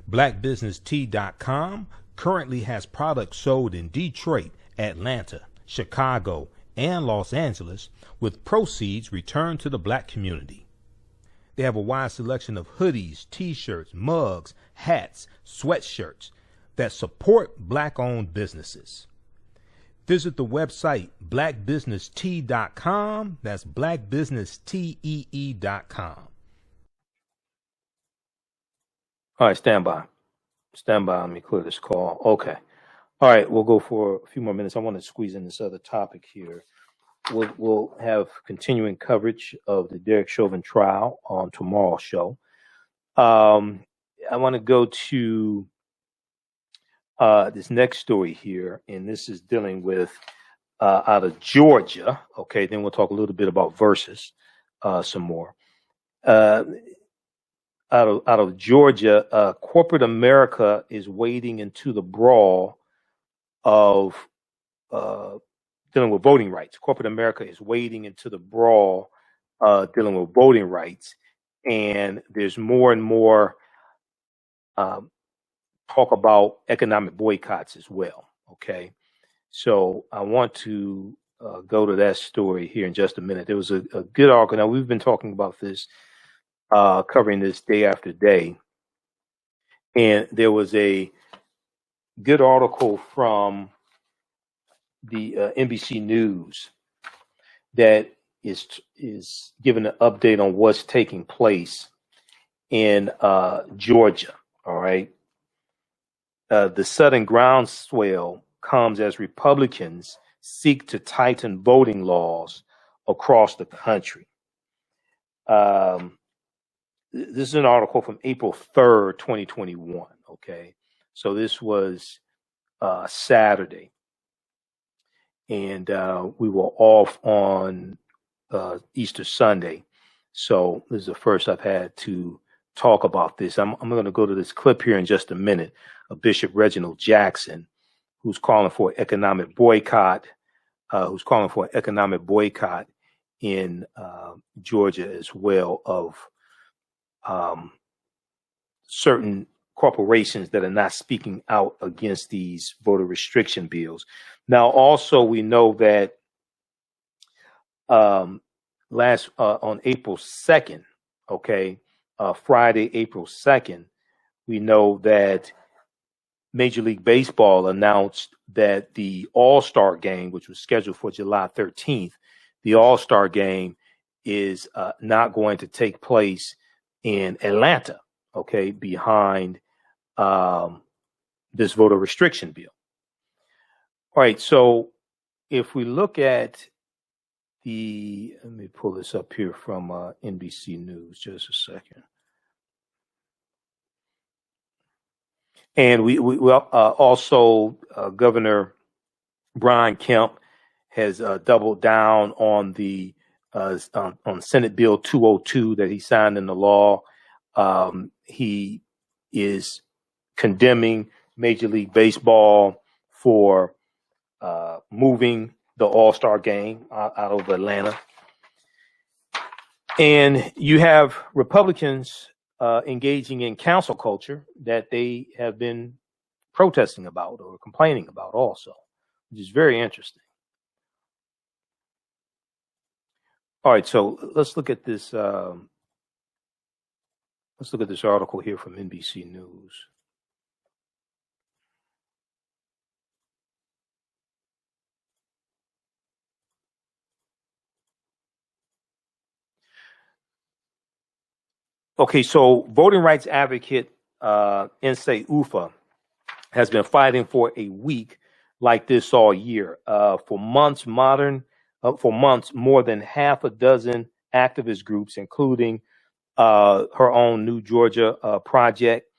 BlackBusinessTea.com currently has products sold in Detroit, Atlanta, Chicago, and Los Angeles, with proceeds returned to the black community. They have a wide selection of hoodies, t-shirts, mugs, hats, sweatshirts that support black-owned businesses. Visit the website blackbusinesstee.com. That's blackbusinesstee.com. All right, stand by. Stand by. Let me clear this call. Okay. All right, we'll go for a few more minutes. I want to squeeze in this other topic here. We'll have continuing coverage of the Derek Chauvin trial on tomorrow's show. I want to go to this next story here, and this is dealing with out of Georgia. Okay, then we'll talk a little bit about Verzuz some more. Out of Georgia, corporate America is wading into the brawl of dealing with voting rights. Corporate America is wading into the brawl dealing with voting rights, and there's more and more talk about economic boycotts as well. Okay, so I want to go to that story here in just a minute. There was a good article. Now, we've been talking about this, covering this day after day, and there was a good article from the NBC News that is giving an update on what's taking place in Georgia. All right. The sudden groundswell comes as Republicans seek to tighten voting laws across the country. This is an article from April 3rd, 2021. Okay. So this was Saturday. and we were off on Easter Sunday. So this is the first I've had to talk about this. I'm going to go to this clip here in just a minute of Bishop Reginald Jackson, who's calling for economic boycott, in Georgia as well, of certain corporations that are not speaking out against these voter restriction bills. Now, also, we know that on April 2nd, Friday, April 2nd, we know that Major League Baseball announced that the All-Star game, which was scheduled for July 13th, the All-Star game is not going to take place in Atlanta, behind this voter restriction bill. All right, so if we look at let me pull this up here from NBC News, just a second. And we also Governor Brian Kemp has doubled down on the on Senate Bill 202 that he signed into law. He is condemning Major League Baseball for moving the All-Star game out of Atlanta. And you have Republicans engaging in cancel culture that they have been protesting about or complaining about also, which is very interesting. All right, so let's look at this. Let's look at this article here from NBC News. Okay, so voting rights advocate Isley has been fighting for a week like this all year. For months, more than half a dozen activist groups, including her own New Georgia project,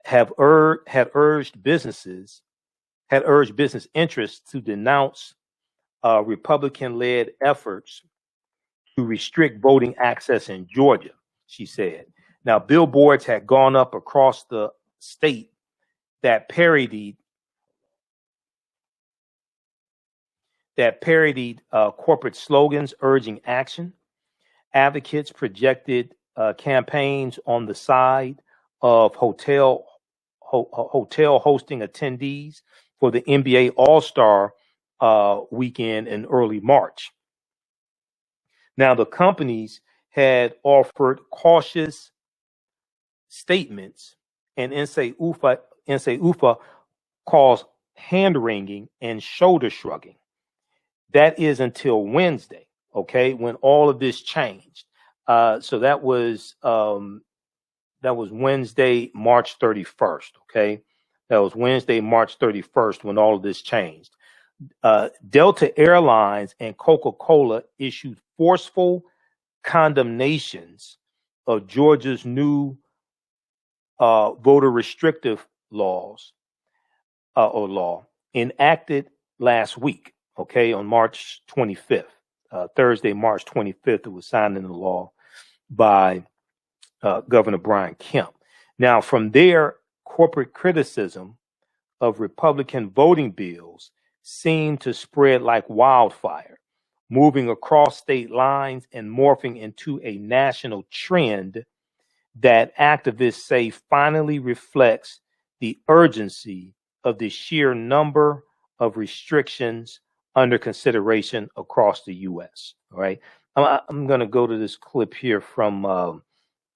had urged business interests to denounce Republican-led efforts to restrict voting access in Georgia, she said. Now, billboards had gone up across the state that parodied corporate slogans urging action. Advocates projected campaigns on the side of hotel hosting attendees for the NBA All-Star weekend in early March. Now, the companies had offered cautious statements, and Isley calls hand-wringing and shoulder shrugging. That is until Wednesday, when all of this changed. So that was Wednesday, March 31st. That was Wednesday, March 31st when all of this changed. Delta Airlines and Coca-Cola issued forceful condemnations of Georgia's new voter restrictive law enacted last week, on March 25th. Thursday, March 25th, it was signed into law by Governor Brian Kemp. Now, from there, corporate criticism of Republican voting bills seemed to spread like wildfire, moving across state lines and morphing into a national trend that activists say finally reflects the urgency of the sheer number of restrictions under consideration across the U.S. All right, I'm going to go to this clip here from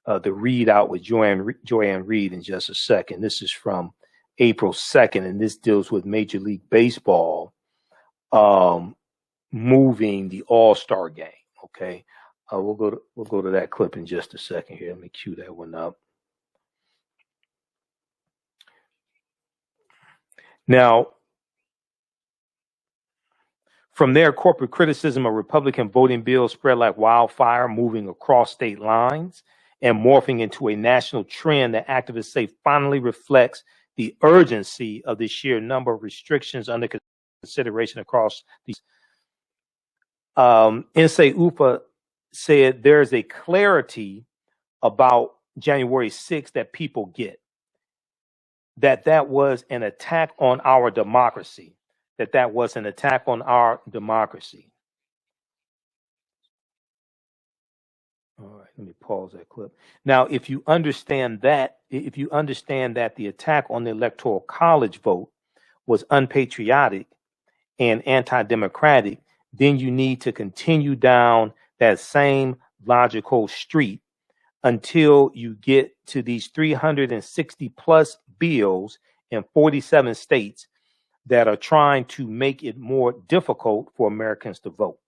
the readout with Joanne Reed in just a second. This is from April 2nd, and this deals with Major League Baseball moving the All-Star game. We'll go to that clip in just a second here. Let me cue that one up. Now, from there, corporate criticism of Republican voting bills spread like wildfire, moving across state lines and morphing into a national trend that activists say finally reflects the urgency of the sheer number of restrictions under consideration across these. Nsé Ufa said there's a clarity about January 6th that people get, that was an attack on our democracy, that was an attack on our democracy. All right, let me pause that clip. Now, if you understand that the attack on the Electoral College vote was unpatriotic and anti-democratic, then you need to continue down that same logical street until you get to these 360 plus bills in 47 states that are trying to make it more difficult for Americans to vote.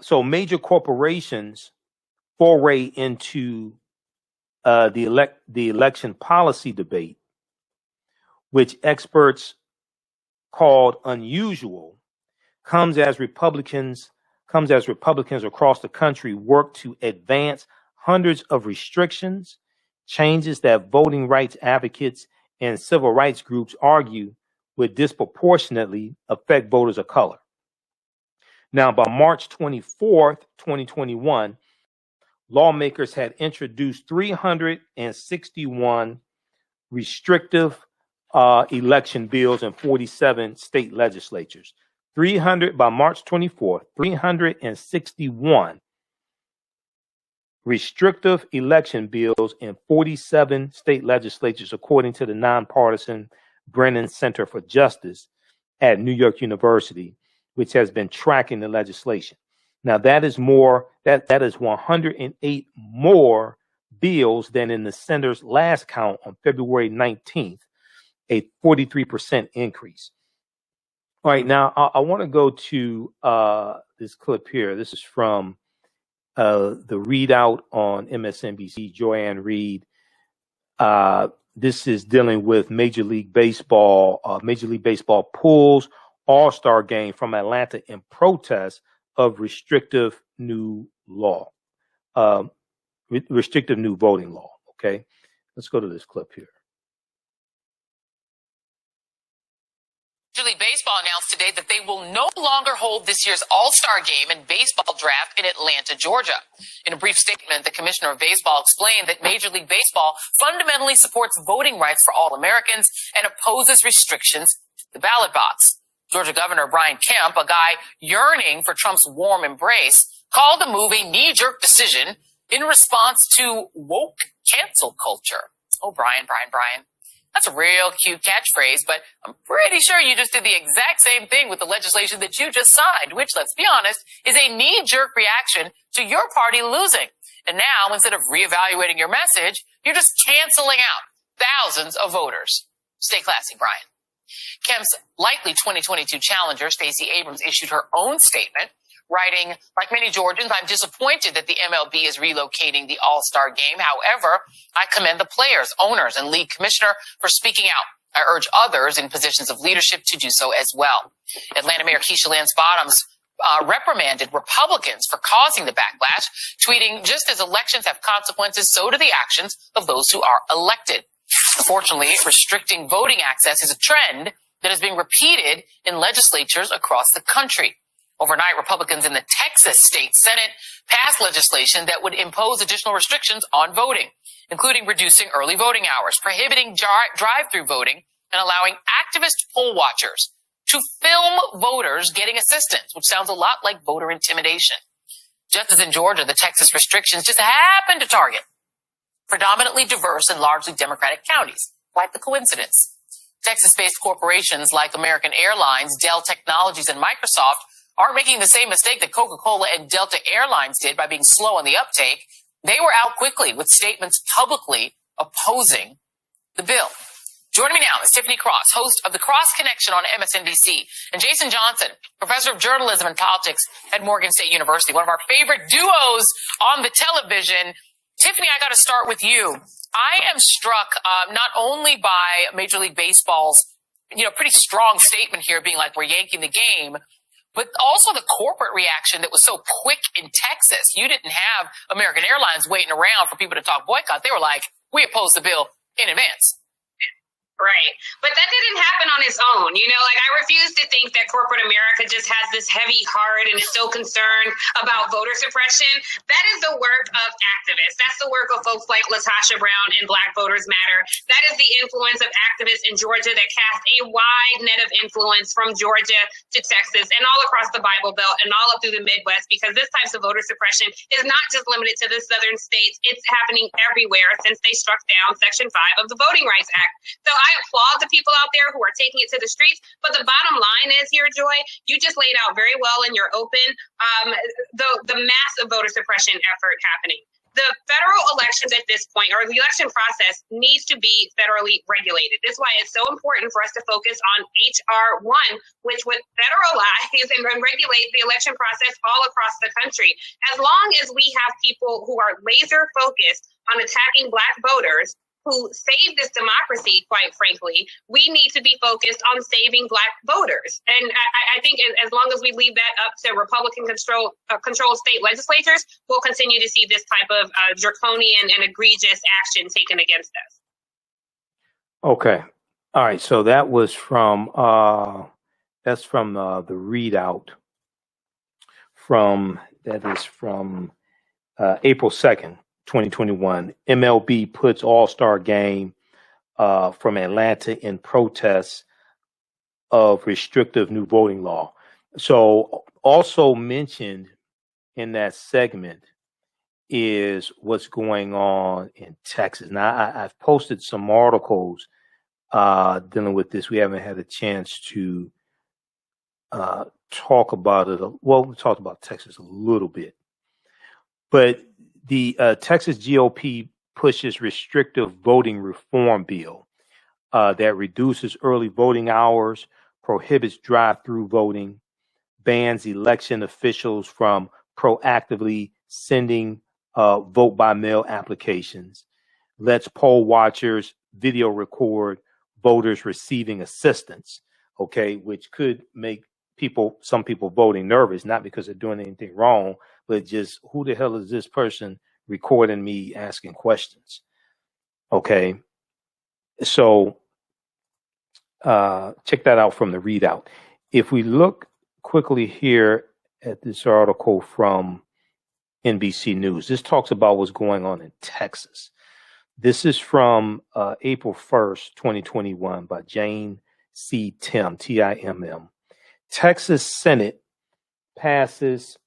So major corporations foray into the election policy debate, which experts called unusual, comes as Republicans across the country work to advance hundreds of restrictions, changes that voting rights advocates and civil rights groups argue would disproportionately affect voters of color. Now, by March 24th, 2021, lawmakers had introduced 361 restrictive election bills in 47 state legislatures. By March 24th, 361 restrictive election bills in 47 state legislatures, according to the nonpartisan Brennan Center for Justice at New York University, which has been tracking the legislation. Now, that is 108 more bills than in the center's last count on February 19th, a 43% increase. All right, now I want to go to this clip here. This is from the readout on MSNBC, Joanne Reed. This is dealing with Major League Baseball. Major League Baseball pulls All-Star game from Atlanta in protest of restrictive new law, restrictive new voting law. Okay, let's go to this clip here. Major League Baseball announced today that they will no longer hold this year's All-Star game and baseball draft in Atlanta, Georgia. In a brief statement, the commissioner of baseball explained that Major League Baseball fundamentally supports voting rights for all Americans and opposes restrictions to the ballot box. Georgia Governor Brian Kemp, a guy yearning for Trump's warm embrace, called the move a knee-jerk decision in response to woke cancel culture. Oh, Brian. That's a real cute catchphrase, but I'm pretty sure you just did the exact same thing with the legislation that you just signed, which, let's be honest, is a knee-jerk reaction to your party losing. And now, instead of reevaluating your message, you're just canceling out thousands of voters. Stay classy, Brian. Kemp's likely 2022 challenger, Stacey Abrams, issued her own statement, writing, like many Georgians, I'm disappointed that the MLB is relocating the All-Star game. However, I commend the players, owners, and league commissioner for speaking out. I urge others in positions of leadership to do so as well. Atlanta Mayor Keisha Lance Bottoms reprimanded Republicans for causing the backlash, tweeting, just as elections have consequences, so do the actions of those who are elected. Unfortunately, restricting voting access is a trend that is being repeated in legislatures across the country. Overnight, Republicans in the Texas State Senate passed legislation that would impose additional restrictions on voting, including reducing early voting hours, prohibiting drive-through voting, and allowing activist poll watchers to film voters getting assistance, which sounds a lot like voter intimidation. Just as in Georgia, the Texas restrictions just happen to target predominantly diverse and largely Democratic counties. Quite the coincidence. Texas-based corporations like American Airlines, Dell Technologies, and Microsoft aren't making the same mistake that Coca-Cola and Delta Airlines did by being slow on the uptake. They were out quickly with statements publicly opposing the bill. Joining me now is Tiffany Cross, host of The Cross Connection on MSNBC, and Jason Johnson, professor of journalism and politics at Morgan State University, one of our favorite duos on the television. Tiffany, I got to start with you. I am struck not only by Major League Baseball's, pretty strong statement here being like, we're yanking the game, but also the corporate reaction that was so quick in Texas. You didn't have American Airlines waiting around for people to talk boycott. They were like, we oppose the bill in advance. Right. But that didn't happen on its own. You know, like, I refuse to think that corporate America just has this heavy heart and is so concerned about voter suppression. That is the work of activists. That's the work of folks like LaTosha Brown and Black Voters Matter. That is the influence of activists in Georgia that cast a wide net of influence from Georgia to Texas and all across the Bible Belt and all up through the Midwest, because this type of voter suppression is not just limited to the southern states. It's happening everywhere since they struck down Section 5 of the Voting Rights Act. So I applaud the people out there who are taking it to the streets. But the bottom line is here, Joy, you just laid out very well in your open the massive voter suppression effort happening. The federal elections at this point, or the election process, needs to be federally regulated. This is why it's so important for us to focus on H.R. 1, which would federalize and regulate the election process all across the country. As long as we have people who are laser focused on attacking Black voters, who saved this democracy, quite frankly, we need to be focused on saving Black voters. And I think as long as we leave that up to Republican-controlled state legislatures, we'll continue to see this type of draconian and egregious action taken against us. Okay. All right. So that was from the readout from April 2nd. 2021, MLB puts All-Star game from Atlanta in protest of restrictive new voting law. So also mentioned in that segment is what's going on in Texas. Now, I've posted some articles dealing with this. We haven't had a chance to talk about it. Well, we talked about Texas a little bit, but the Texas GOP pushes restrictive voting reform bill that reduces early voting hours, prohibits drive-through voting, bans election officials from proactively sending vote-by-mail applications, lets poll watchers video record voters receiving assistance, okay, which could make some people voting nervous, not because they're doing anything wrong, but just who the hell is this person recording me asking questions? Okay. So check that out from the readout. If we look quickly here at this article from NBC News, this talks about what's going on in Texas. This is from April 1st, 2021 by Jane C. Timm, Timm. Texas Senate passes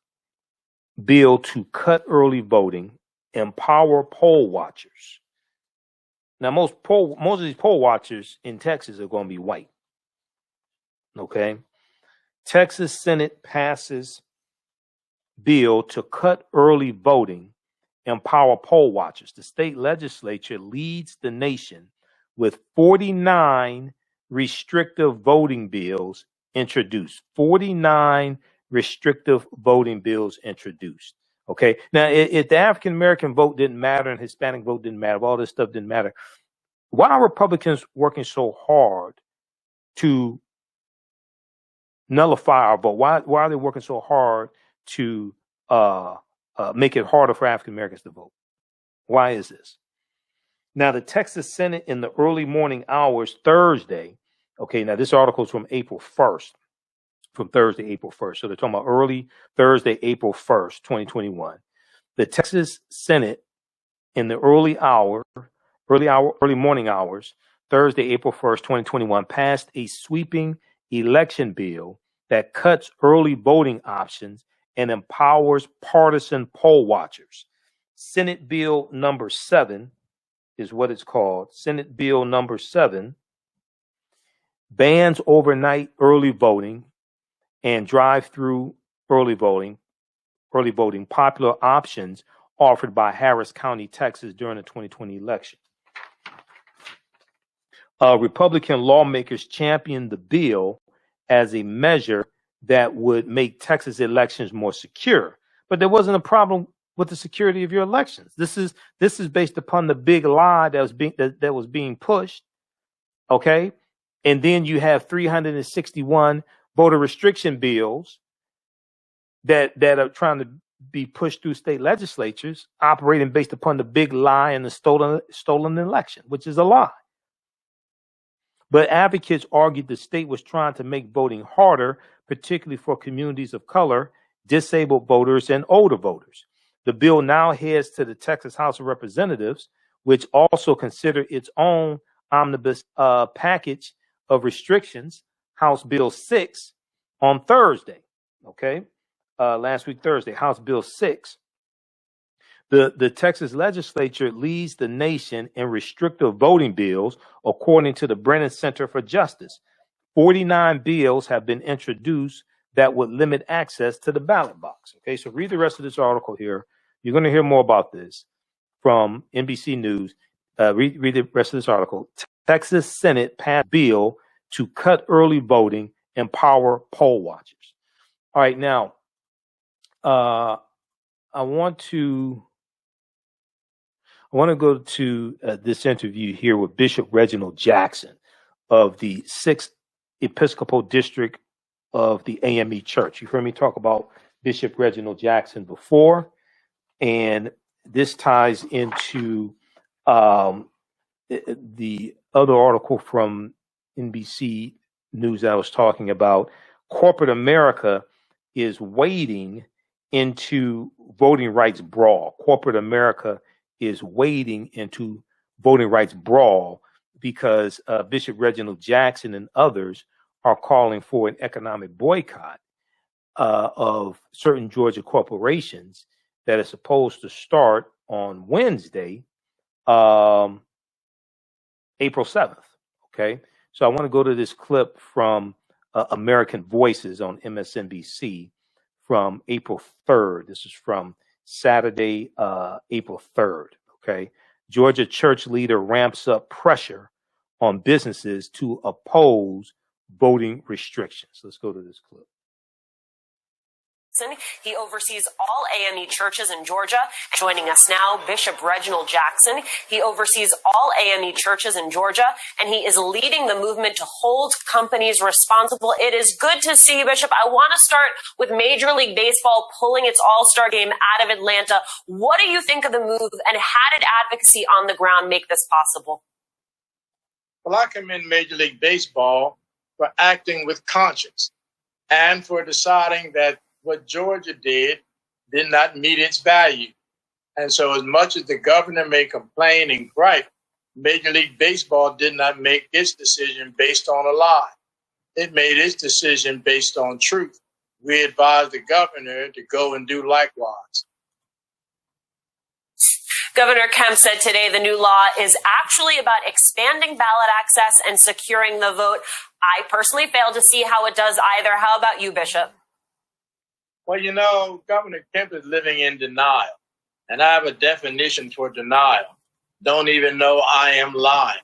bill to cut early voting, empower poll watchers. Now, most of these poll watchers in Texas are going to be white. Okay. Texas Senate passes bill to cut early voting, empower poll watchers. The state legislature leads the nation with 49 restrictive voting bills introduced. 49 restrictive voting bills introduced. Okay. Now, if the African American vote didn't matter and Hispanic vote didn't matter, if all this stuff didn't matter, why are Republicans working so hard to nullify our vote? Why are they working so hard to make it harder for African Americans to vote? Why is this? Now, the Texas Senate in the early morning hours Thursday. Okay, now this article is from April 1st, from Thursday, April 1st. So they're talking about early Thursday, April 1st, 2021. The Texas Senate in the early morning hours, Thursday, April 1st, 2021, passed a sweeping election bill that cuts early voting options and empowers partisan poll watchers. Senate Bill number 7 is what it's called. Senate Bill number 7 bans overnight early voting and drive-through early voting, popular options offered by Harris County, Texas during the 2020 election. Republican lawmakers championed the bill as a measure that would make Texas elections more secure. But there wasn't a problem with the security of your elections. This is based upon the big lie that was being pushed. Okay. And then you have 361 voter restriction bills that are trying to be pushed through state legislatures, operating based upon the big lie and the stolen election, which is a lie. But advocates argued the state was trying to make voting harder, particularly for communities of color, disabled voters, and older voters. The bill now heads to the Texas House of Representatives, which also considered its own omnibus package of restrictions, House Bill 6, on Thursday. Okay, last week Thursday, House Bill 6. The Texas legislature leads the nation in restrictive voting bills, according to the Brennan Center for Justice. 49 bills have been introduced that would limit access to the ballot box. Okay, so read the rest of this article here. You're going to hear more about this from NBC News. Read the rest of this article. Texas Senate passed bill to cut early voting, empower poll watchers. All right, now I want to go to this interview here with Bishop Reginald Jackson of the 6th Episcopal District of the AME Church. You've heard me talk about Bishop Reginald Jackson before, and this ties into the other article from NBC News that I was talking about. Corporate America is wading into voting rights brawl. Corporate America is wading into voting rights brawl because Bishop Reginald Jackson and others are calling for an economic boycott of certain Georgia corporations that is supposed to start on Wednesday, April 7th. Okay, so I want to go to this clip from American Voices on MSNBC from April 3rd. This is from Saturday, April 3rd. Okay, Georgia church leader ramps up pressure on businesses to oppose voting restrictions. Let's go to this clip. He oversees all AME churches in Georgia. Joining us now, Bishop Reginald Jackson. He oversees all AME churches in Georgia, and he is leading the movement to hold companies responsible. It is good to see you, Bishop. I want to start with Major League Baseball pulling its All-Star game out of Atlanta. What do you think of the move, and how did advocacy on the ground make this possible? Well, I commend Major League Baseball for acting with conscience and for deciding that what Georgia did not meet its value. And so as much as the governor may complain and gripe, Major League Baseball did not make its decision based on a lie. It made its decision based on truth. We advised the governor to go and do likewise. Governor Kemp said today the new law is actually about expanding ballot access and securing the vote. I personally fail to see how it does either. How about you, Bishop? Well, you know, Governor Kemp is living in denial, and I have a definition for denial. Don't even know I am lying.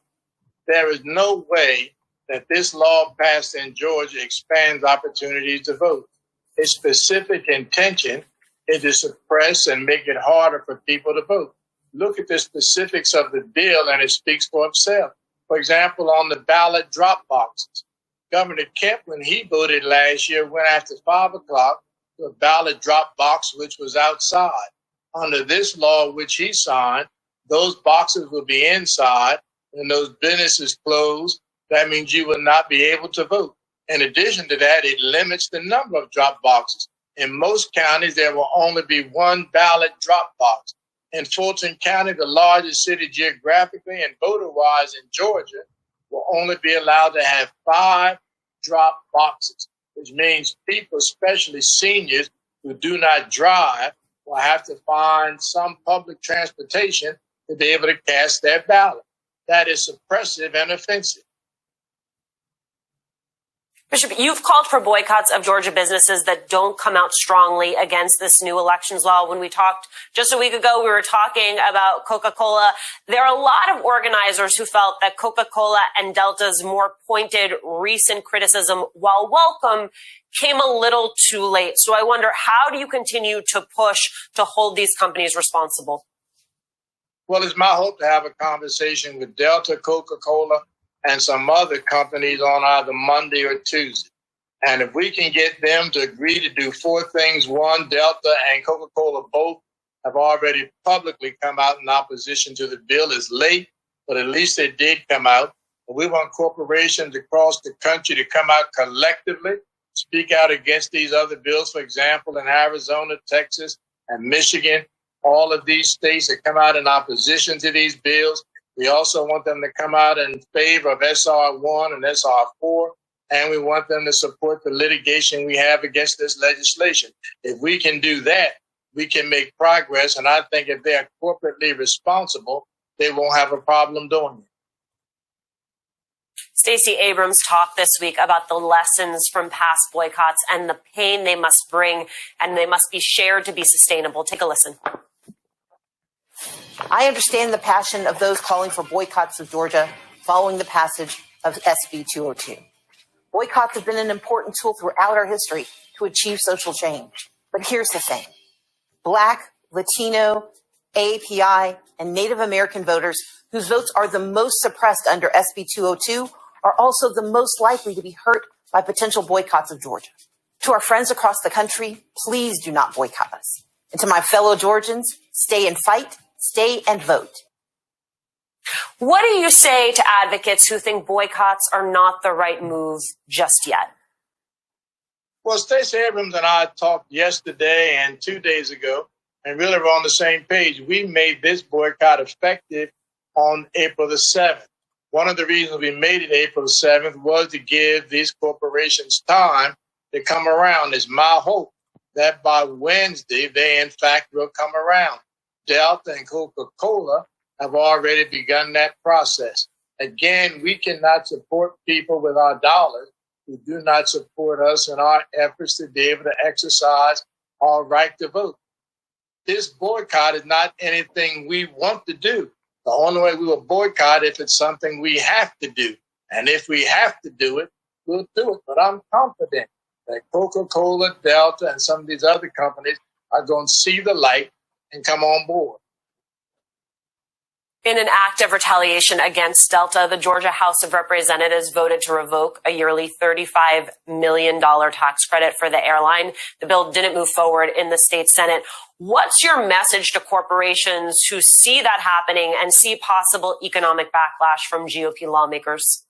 There is no way that this law passed in Georgia expands opportunities to vote. Its specific intention is to suppress and make it harder for people to vote. Look at the specifics of the bill, and it speaks for itself. For example, on the ballot drop boxes, Governor Kemp, when he voted last year, went after 5 o'clock to a ballot drop box, which was outside. Under this law, which he signed, those boxes will be inside, and those businesses closed. That means you will not be able to vote. In addition to that, it limits the number of drop boxes. In most counties, there will only be one ballot drop box. In Fulton County, the largest city geographically and voter-wise in Georgia, will only be allowed to have 5 drop boxes, which means people, especially seniors who do not drive, will have to find some public transportation to be able to cast their ballot. That is suppressive and offensive. Bishop, you've called for boycotts of Georgia businesses that don't come out strongly against this new elections law. When we talked just a week ago, we were talking about Coca-Cola. There are a lot of organizers who felt that Coca-Cola and Delta's more pointed recent criticism, while welcome, came a little too late. So I wonder, how do you continue to push to hold these companies responsible? Well, it's my hope to have a conversation with Delta, Coca-Cola, and some other companies on either Monday or Tuesday. And if we can get them to agree to do 4 things, one, Delta and Coca-Cola both have already publicly come out in opposition to the bill. It's late, but at least they did come out. We want corporations across the country to come out collectively, speak out against these other bills. For example, in Arizona, Texas, and Michigan, all of these states that come out in opposition to these bills. We also want them to come out in favor of SR1 and SR4, and we want them to support the litigation we have against this legislation. If we can do that, we can make progress, and I think if they're corporately responsible, they won't have a problem doing it. Stacey Abrams talked this week about the lessons from past boycotts and the pain they must bring, and they must be shared to be sustainable. Take a listen. I understand the passion of those calling for boycotts of Georgia following the passage of SB 202. Boycotts have been an important tool throughout our history to achieve social change. But here's the thing. Black, Latino, AAPI, and Native American voters whose votes are the most suppressed under SB 202 are also the most likely to be hurt by potential boycotts of Georgia. To our friends across the country, please do not boycott us. And to my fellow Georgians, stay and fight, stay and vote. What do you say to advocates who think boycotts are not the right move just yet? Well, Stacey Abrams and I talked yesterday and 2 days ago, and really we're on the same page. We made this boycott effective on April the 7th. One of the reasons we made it April the 7th was to give these corporations time to come around. It's my hope that by Wednesday, they in fact will come around. Delta and Coca-Cola have already begun that process. Again, we cannot support people with our dollars who do not support us in our efforts to be able to exercise our right to vote. This boycott is not anything we want to do. The only way we will boycott if it's something we have to do. And if we have to do it, we'll do it. But I'm confident that Coca-Cola, Delta, and some of these other companies are going to see the light and come on board. In an act of retaliation against Delta, the Georgia House of Representatives voted to revoke a yearly $35 million tax credit for the airline. The bill didn't move forward in the state Senate. What's your message to corporations who see that happening and see possible economic backlash from GOP lawmakers?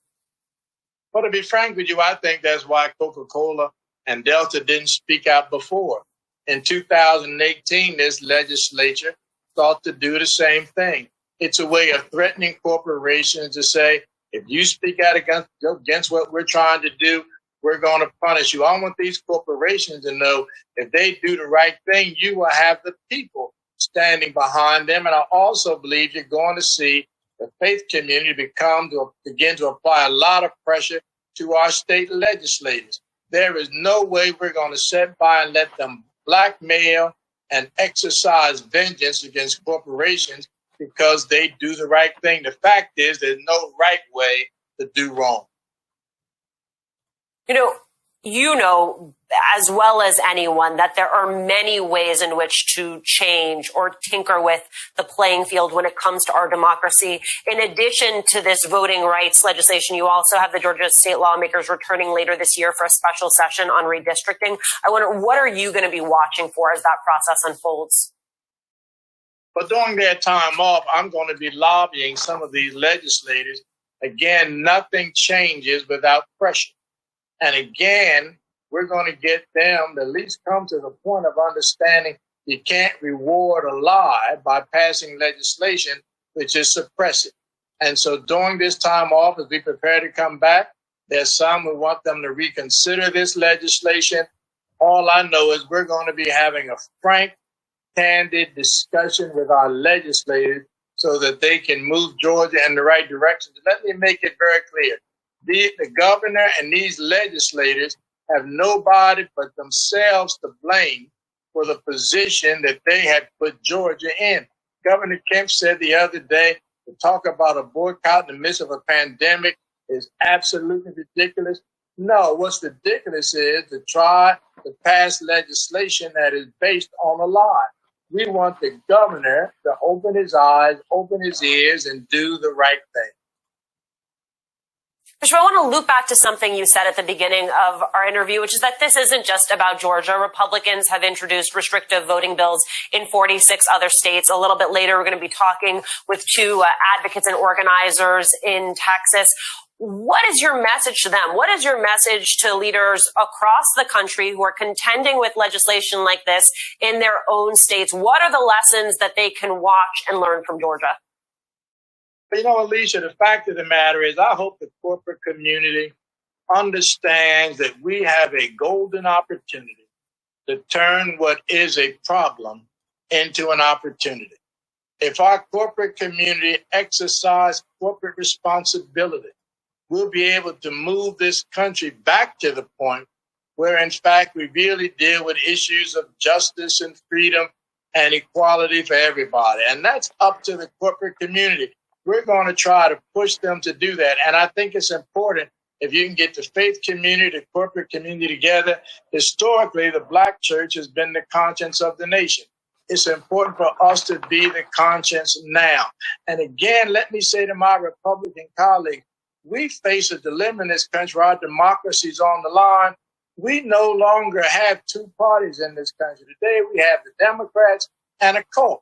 Well, to be frank with you, I think that's why Coca-Cola and Delta didn't speak out before. In 2018, this legislature thought to do the same thing. It's a way of threatening corporations to say, if you speak out against what we're trying to do, we're going to punish you. I want these corporations to know if they do the right thing, you will have the people standing behind them. And I also believe you're going to see the faith community begin to apply a lot of pressure to our state legislators. There is no way we're going to sit by and let them blackmail and exercise vengeance against corporations because they do the right thing. The fact is, there's no right way to do wrong. You know as well as anyone that there are many ways in which to change or tinker with the playing field when it comes to our democracy. In addition to this voting rights legislation, you also have the Georgia state lawmakers returning later this year for a special session on redistricting. I wonder, what are you going to be watching for as that process unfolds? But during their time off, I'm going to be lobbying some of these legislators. Again, nothing changes without pressure. And again, we're going to get them to at least come to the point of understanding you can't reward a lie by passing legislation which is suppressive. And so during this time off, as we prepare to come back, there's some who want them to reconsider this legislation. All I know is we're going to be having a frank, candid discussion with our legislators so that they can move Georgia in the right direction. Let me make it very clear. The governor and these legislators have nobody but themselves to blame for the position that they had put Georgia in. Governor Kemp said the other day to talk about a boycott in the midst of a pandemic is absolutely ridiculous. No, what's ridiculous is to try to pass legislation that is based on a lie. We want the governor to open his eyes, open his ears, and do the right thing. I want to loop back to something you said at the beginning of our interview, which is that this isn't just about Georgia. Republicans have introduced restrictive voting bills in 46 other states. A little bit later, we're going to be talking with two advocates and organizers in Texas. What is your message to them? What is your message to leaders across the country who are contending with legislation like this in their own states? What are the lessons that they can watch and learn from Georgia? But Alicia, the fact of the matter is, I hope the corporate community understands that we have a golden opportunity to turn what is a problem into an opportunity. If our corporate community exercise corporate responsibility, we'll be able to move this country back to the point where, in fact, we really deal with issues of justice and freedom and equality for everybody. And that's up to the corporate community. We're going to try to push them to do that. And I think it's important if you can get the faith community, the corporate community together. Historically, the Black church has been the conscience of the nation. It's important for us to be the conscience now. And again, let me say to my Republican colleagues, we face a dilemma in this country. Our democracy is on the line. We no longer have two parties in this country. Today, we have the Democrats and a cult.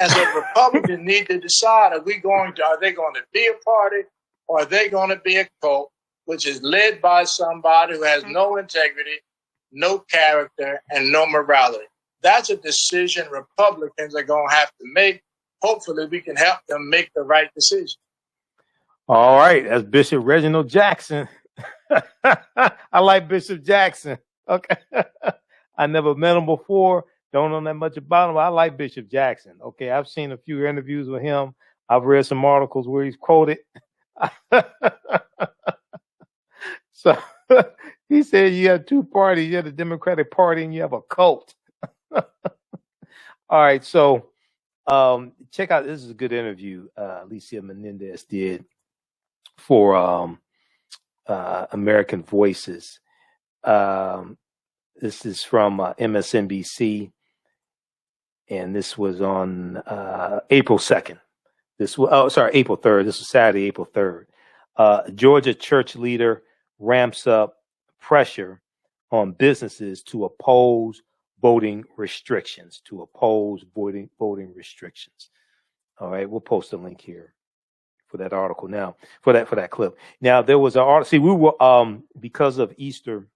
As a Republican, need to decide, are they going to be a party, or are they going to be a cult, which is led by somebody who has no integrity, no character, and no morality? That's a decision Republicans are going to have to make. Hopefully, we can help them make the right decision. All right. That's Bishop Reginald Jackson. I like Bishop Jackson. Okay. I never met him before. Don't know that much about him. I like Bishop Jackson. Okay. I've seen a few interviews with him. I've read some articles where he's quoted. So he said you have two parties. You have the Democratic Party and you have a cult. All right. So check out, this is a good interview Alicia Menendez did for American Voices. This is from MSNBC, and this was on April 2nd. April 3rd. This was Saturday, April 3rd. Georgia church leader ramps up pressure on businesses to oppose voting restrictions. Voting restrictions. All right, we'll post a link here for that article now, for that clip. Now, there was an article. See, we were because of Easter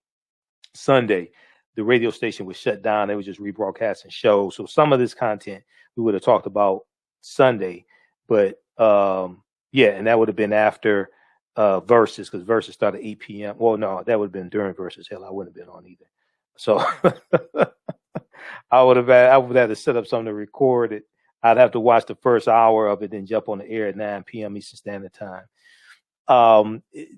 Sunday, the radio station was shut down. They were just rebroadcasting shows. So some of this content we would have talked about Sunday, but yeah, and that would have been after Verzuz, because Verzuz started 8 p.m. Well, no, that would have been during Verzuz. Hell, I wouldn't have been on either. So I would have had to set up something to record it. I'd have to watch the first hour of it, then jump on the air at 9 p.m. Eastern Standard Time.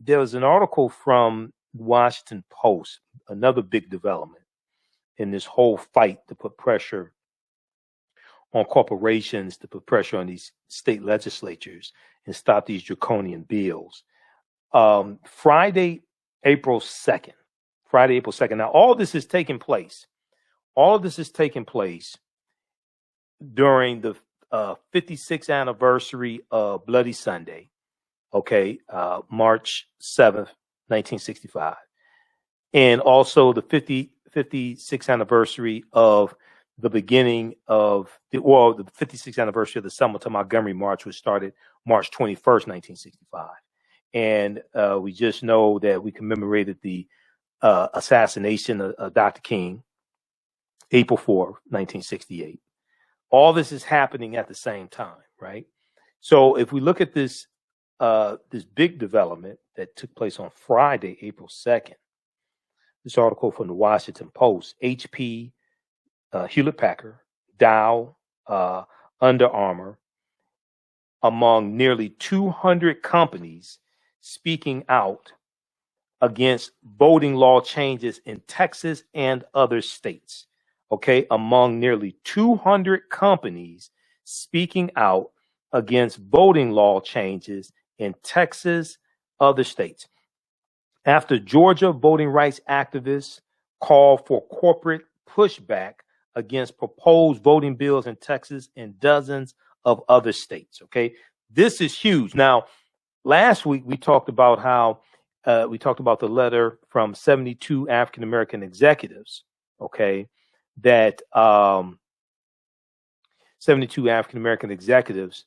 There was an article from Washington Post, another big development in this whole fight to put pressure on corporations, to put pressure on these state legislatures and stop these draconian bills. Friday, April 2nd. Now, all this is taking place during the 56th anniversary of Bloody Sunday, March 7th, 1965. And also the 56th anniversary of the beginning of the 56th anniversary of the Selma to Montgomery March, which started March 21st, 1965. And we just know that we commemorated the assassination of Dr. King, April 4th, 1968. All this is happening at the same time, right? So if we look at this big development that took place on Friday, April 2nd, this article from the Washington Post, HP, Hewlett-Packard, Dow, Under Armour, among nearly 200 companies speaking out against voting law changes in Texas and other states. Among nearly 200 companies speaking out against voting law changes in Texas, other states. After Georgia voting rights activists called for corporate pushback against proposed voting bills in Texas and dozens of other states. This is huge. Now, last week we talked about how the letter from 72 African American executives, that 72 African American executives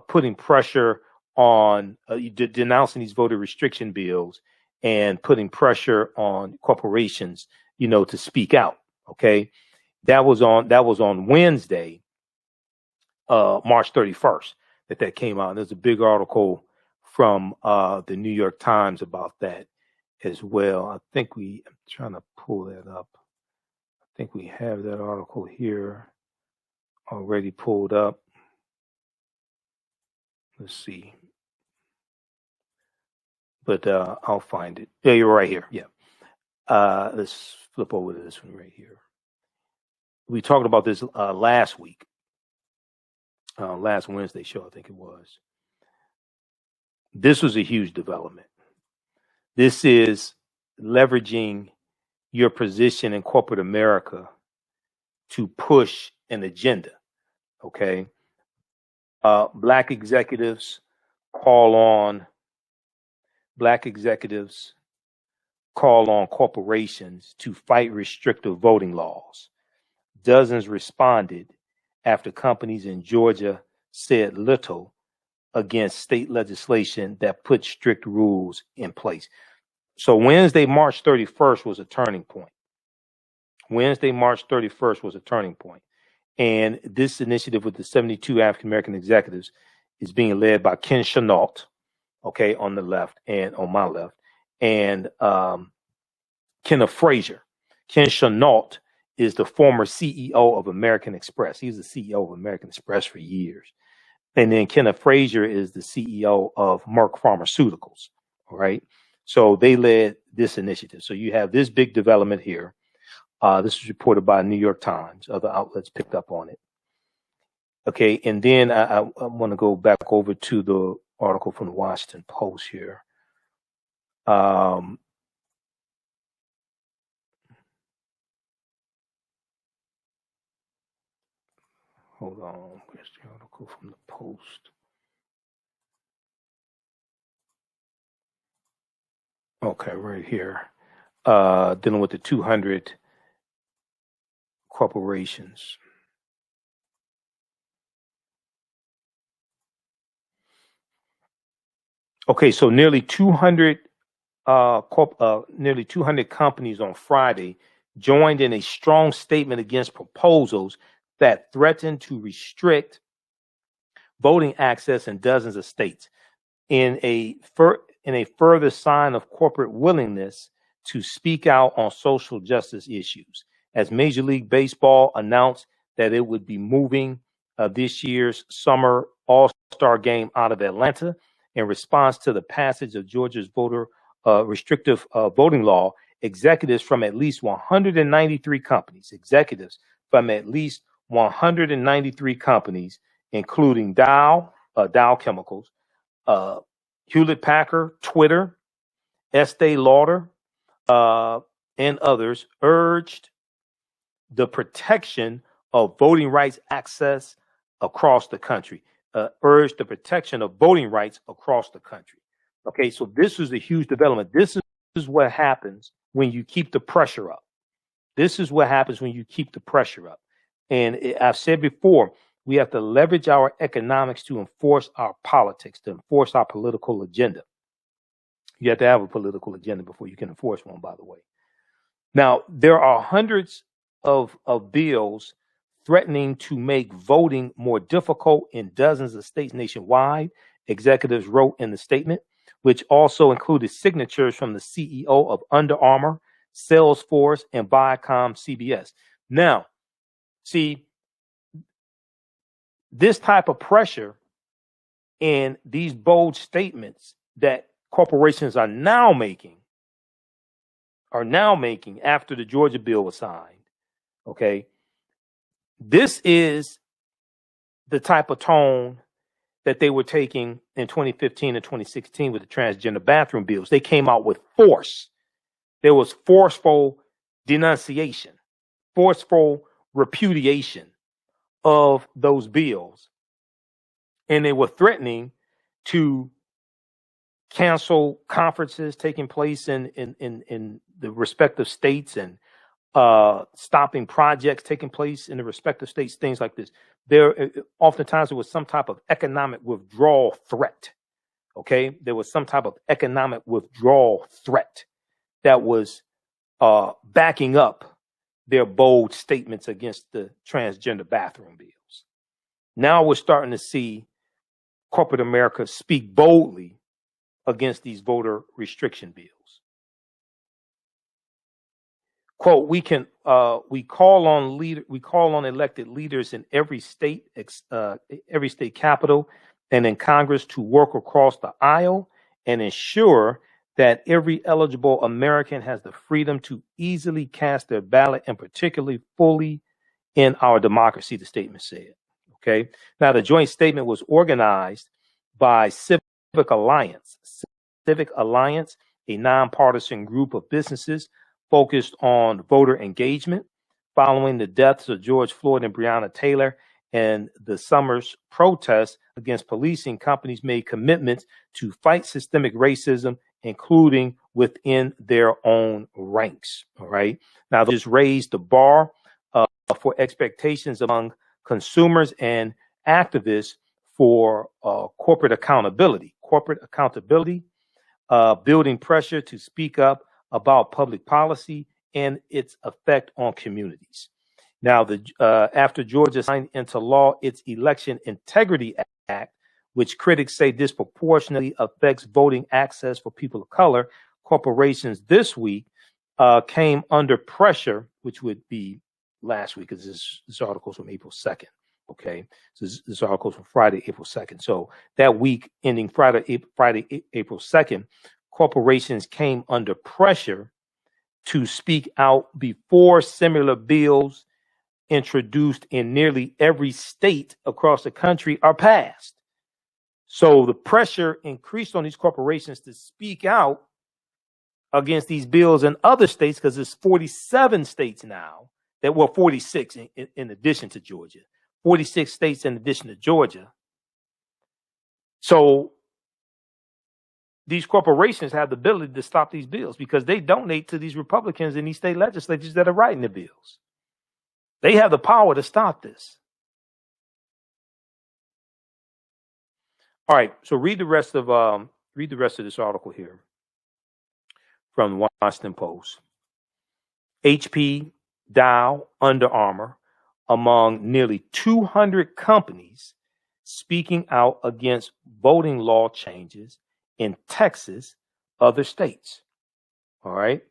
putting pressure on denouncing these voter restriction bills and putting pressure on corporations, to speak out. Okay, that was on Wednesday, March 31st, that came out. And there's a big article from the New York Times about that as well. I'm trying to pull that up. I think we have that article here already pulled up. Let's see. But I'll find it. Yeah, you're right here. Yeah. Let's flip over to this one right here. We talked about this last week. Last Wednesday show, I think it was. This was a huge development. This is leveraging your position in corporate America to push an agenda. Okay. Black executives call on corporations to fight restrictive voting laws. Dozens responded after companies in Georgia said little against state legislation that put strict rules in place. So Wednesday, March 31st was a turning point. And this initiative with the 72 African-American executives is being led by Ken Chenault, okay, on the left and on my left, and Kenneth Frazier. Ken Chenault is the former CEO of American Express. He was the CEO of American Express for years. And then Kenneth Frazier is the CEO of Merck Pharmaceuticals, all right? So they led this initiative. So you have this big development here. This was reported by New York Times. Other outlets picked up on it. Okay, and then I want to go back over to the article from the Washington Post here. Hold on, where's the article from the Post? Okay, right here. Dealing with the 200 corporations. Okay, so nearly 200 companies on Friday joined in a strong statement against proposals that threaten to restrict voting access in dozens of states, in a further sign of corporate willingness to speak out on social justice issues, as Major League Baseball announced that it would be moving this year's summer All-Star game out of Atlanta in response to the passage of Georgia's restrictive voting law. Executives from at least 193 companies, including Dow Chemicals, Hewlett Packard, Twitter, Estee Lauder, and others, urged the protection of voting rights access across the country. Okay, so this is a huge development. This is what happens when you keep the pressure up. And I've said before, we have to leverage our economics to enforce our politics, to enforce our political agenda. You have to have a political agenda before you can enforce one, by the way. Now, there are hundreds of bills threatening to make voting more difficult in dozens of states nationwide, executives wrote in the statement, which also included signatures from the CEO of Under Armour, Salesforce, and Viacom CBS. Now, see, this type of pressure and these bold statements that corporations are now making after the Georgia bill was signed, okay, this is the type of tone that they were taking in 2015 and 2016 with the transgender bathroom bills. They came out with force. There was forceful denunciation, forceful repudiation of those bills. And they were threatening to cancel conferences taking place in the respective states, and stopping projects taking place in the respective states, things like this. Oftentimes there was some type of economic withdrawal threat Okay, there was some type of economic withdrawal threat that was backing up their bold statements against the transgender bathroom bills. Now we're starting to see corporate America speak boldly against these voter restriction bills. Quote, we call on elected leaders in every state capital and in Congress to work across the aisle and ensure that every eligible American has the freedom to easily cast their ballot and particularly fully in our democracy, the statement said. Okay. Now, the joint statement was organized by Civic Alliance, a nonpartisan group of businesses focused on voter engagement following the deaths of George Floyd and Breonna Taylor and the summer's protests against policing. Companies made commitments to fight systemic racism, including within their own ranks. All right. Now, this raised the bar for expectations among consumers and activists for corporate accountability, building pressure to speak up about public policy and its effect on communities. Now, after Georgia signed into law its Election Integrity Act, which critics say disproportionately affects voting access for people of color, corporations this week came under pressure, which would be last week, because this article is from April 2nd. Okay, so this article is from Friday, April 2nd. So that week ending Friday, April 2nd, corporations came under pressure to speak out before similar bills introduced in nearly every state across the country are passed. So the pressure increased on these corporations to speak out against these bills in other states, because there's 47 states now that were 46 in addition to Georgia, 46 states in addition to Georgia. So these corporations have the ability to stop these bills because they donate to these Republicans in these state legislatures that are writing the bills. They have the power to stop this. All right, so read the rest of this article here from the Washington Post. HP, Dow, Under Armour, among nearly 200 companies speaking out against voting law changes in Texas, other states. All right.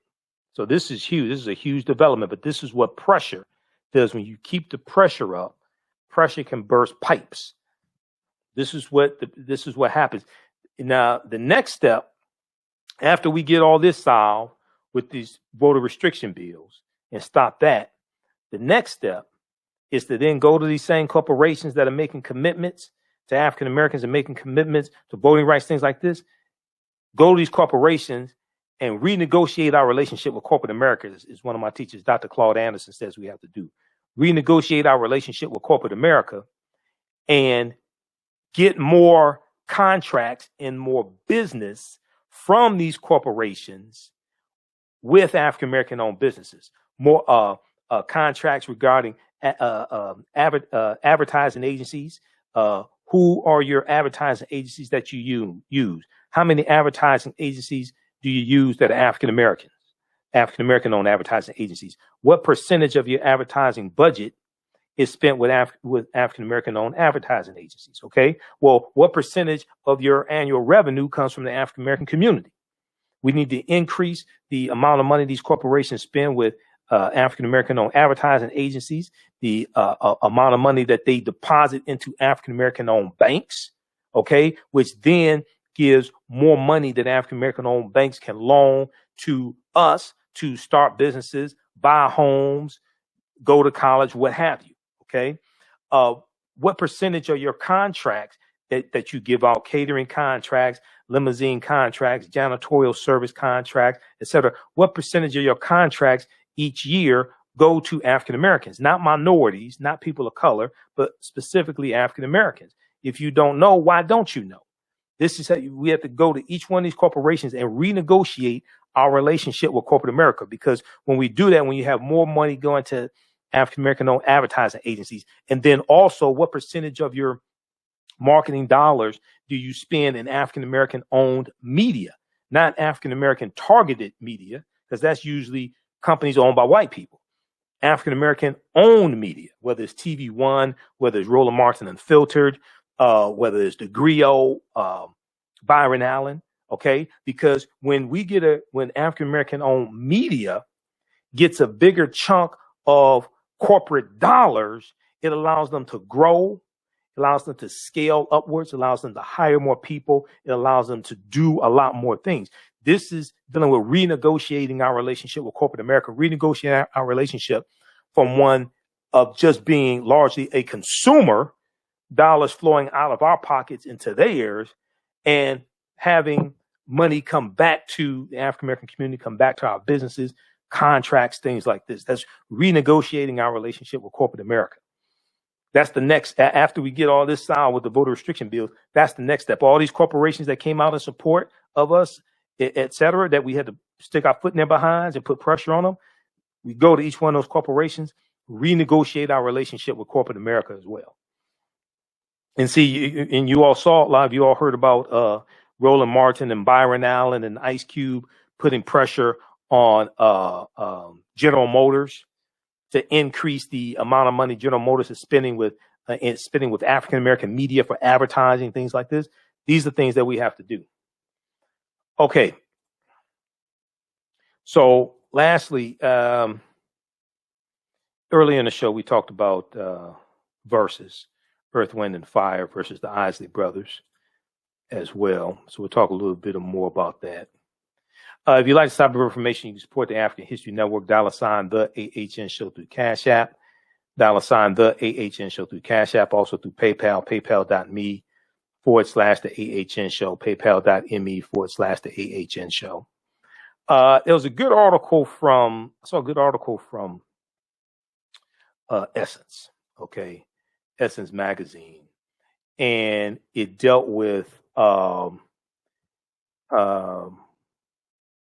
So this is huge. This is a huge development, but this is what pressure does. When you keep the pressure up, pressure can burst pipes. This is what happens. Now, the next step, after we get all this solved with these voter restriction bills and stop that, the next step is to then go to these same corporations that are making commitments to African Americans and making commitments to voting rights, things like this. Go to these corporations and renegotiate our relationship with corporate America, is one of my teachers, Dr. Claude Anderson, says we have to do. Renegotiate our relationship with corporate America and get more contracts and more business from these corporations with African American owned businesses. More contracts regarding advertising agencies. Who are your advertising agencies that you use? How many advertising agencies do you use that are African American owned advertising agencies? What percentage of your advertising budget is spent with African American owned advertising agencies? Okay. Well, what percentage of your annual revenue comes from the African American community? We need to increase the amount of money these corporations spend with African American owned advertising agencies, the amount of money that they deposit into African American owned banks, okay, which then gives more money that African American owned banks can loan to us to start businesses, buy homes, go to college, what have you, okay? What percentage of your contracts that you give out, catering contracts, limousine contracts, janitorial service contracts, et cetera, what percentage of your contracts each year go to African Americans, not minorities, not people of color, but specifically African Americans? If you don't know, why don't you know? This is how we have to go to each one of these corporations and renegotiate our relationship with corporate America, because when we do that, when you have more money going to African American owned advertising agencies, and then also what percentage of your marketing dollars do you spend in African-American owned media, not African-American targeted media, because that's usually companies owned by white people. African-American owned media, whether it's TV One, whether it's Roland Martin Unfiltered, whether it's the Griot, Byron Allen, okay? Because when African-American owned media gets a bigger chunk of corporate dollars, it allows them to grow, allows them to scale upwards, allows them to hire more people, it allows them to do a lot more things. This is dealing with renegotiating our relationship with corporate America, renegotiating our relationship from one of just being largely a consumer, dollars flowing out of our pockets into theirs, and having money come back to the African-American community, come back to our businesses, contracts, things like this. That's renegotiating our relationship with corporate America. That's the next, after we get all this solved with the voter restriction bills, that's the next step. All these corporations that came out in support of us, et cetera, that we had to stick our foot in their behinds and put pressure on them. We go to each one of those corporations, renegotiate our relationship with corporate America as well. And see, and you all saw, a lot of you all heard about Roland Martin and Byron Allen and Ice Cube putting pressure on General Motors to increase the amount of money General Motors is spending with African-American media for advertising, things like this. These are things that we have to do. Okay. So lastly, early in the show, we talked about Verzuz, Earth, Wind, and Fire versus the Isley brothers as well. So we'll talk a little bit more about that. If you'd like to stop the information, you can support the African History Network, $ the AHN Show through Cash App, $ the AHN Show through Cash App, also through PayPal, paypal.me / the AHN Show, paypal.me / the AHN Show. There was a good article from Essence, okay, Essence magazine, and it dealt with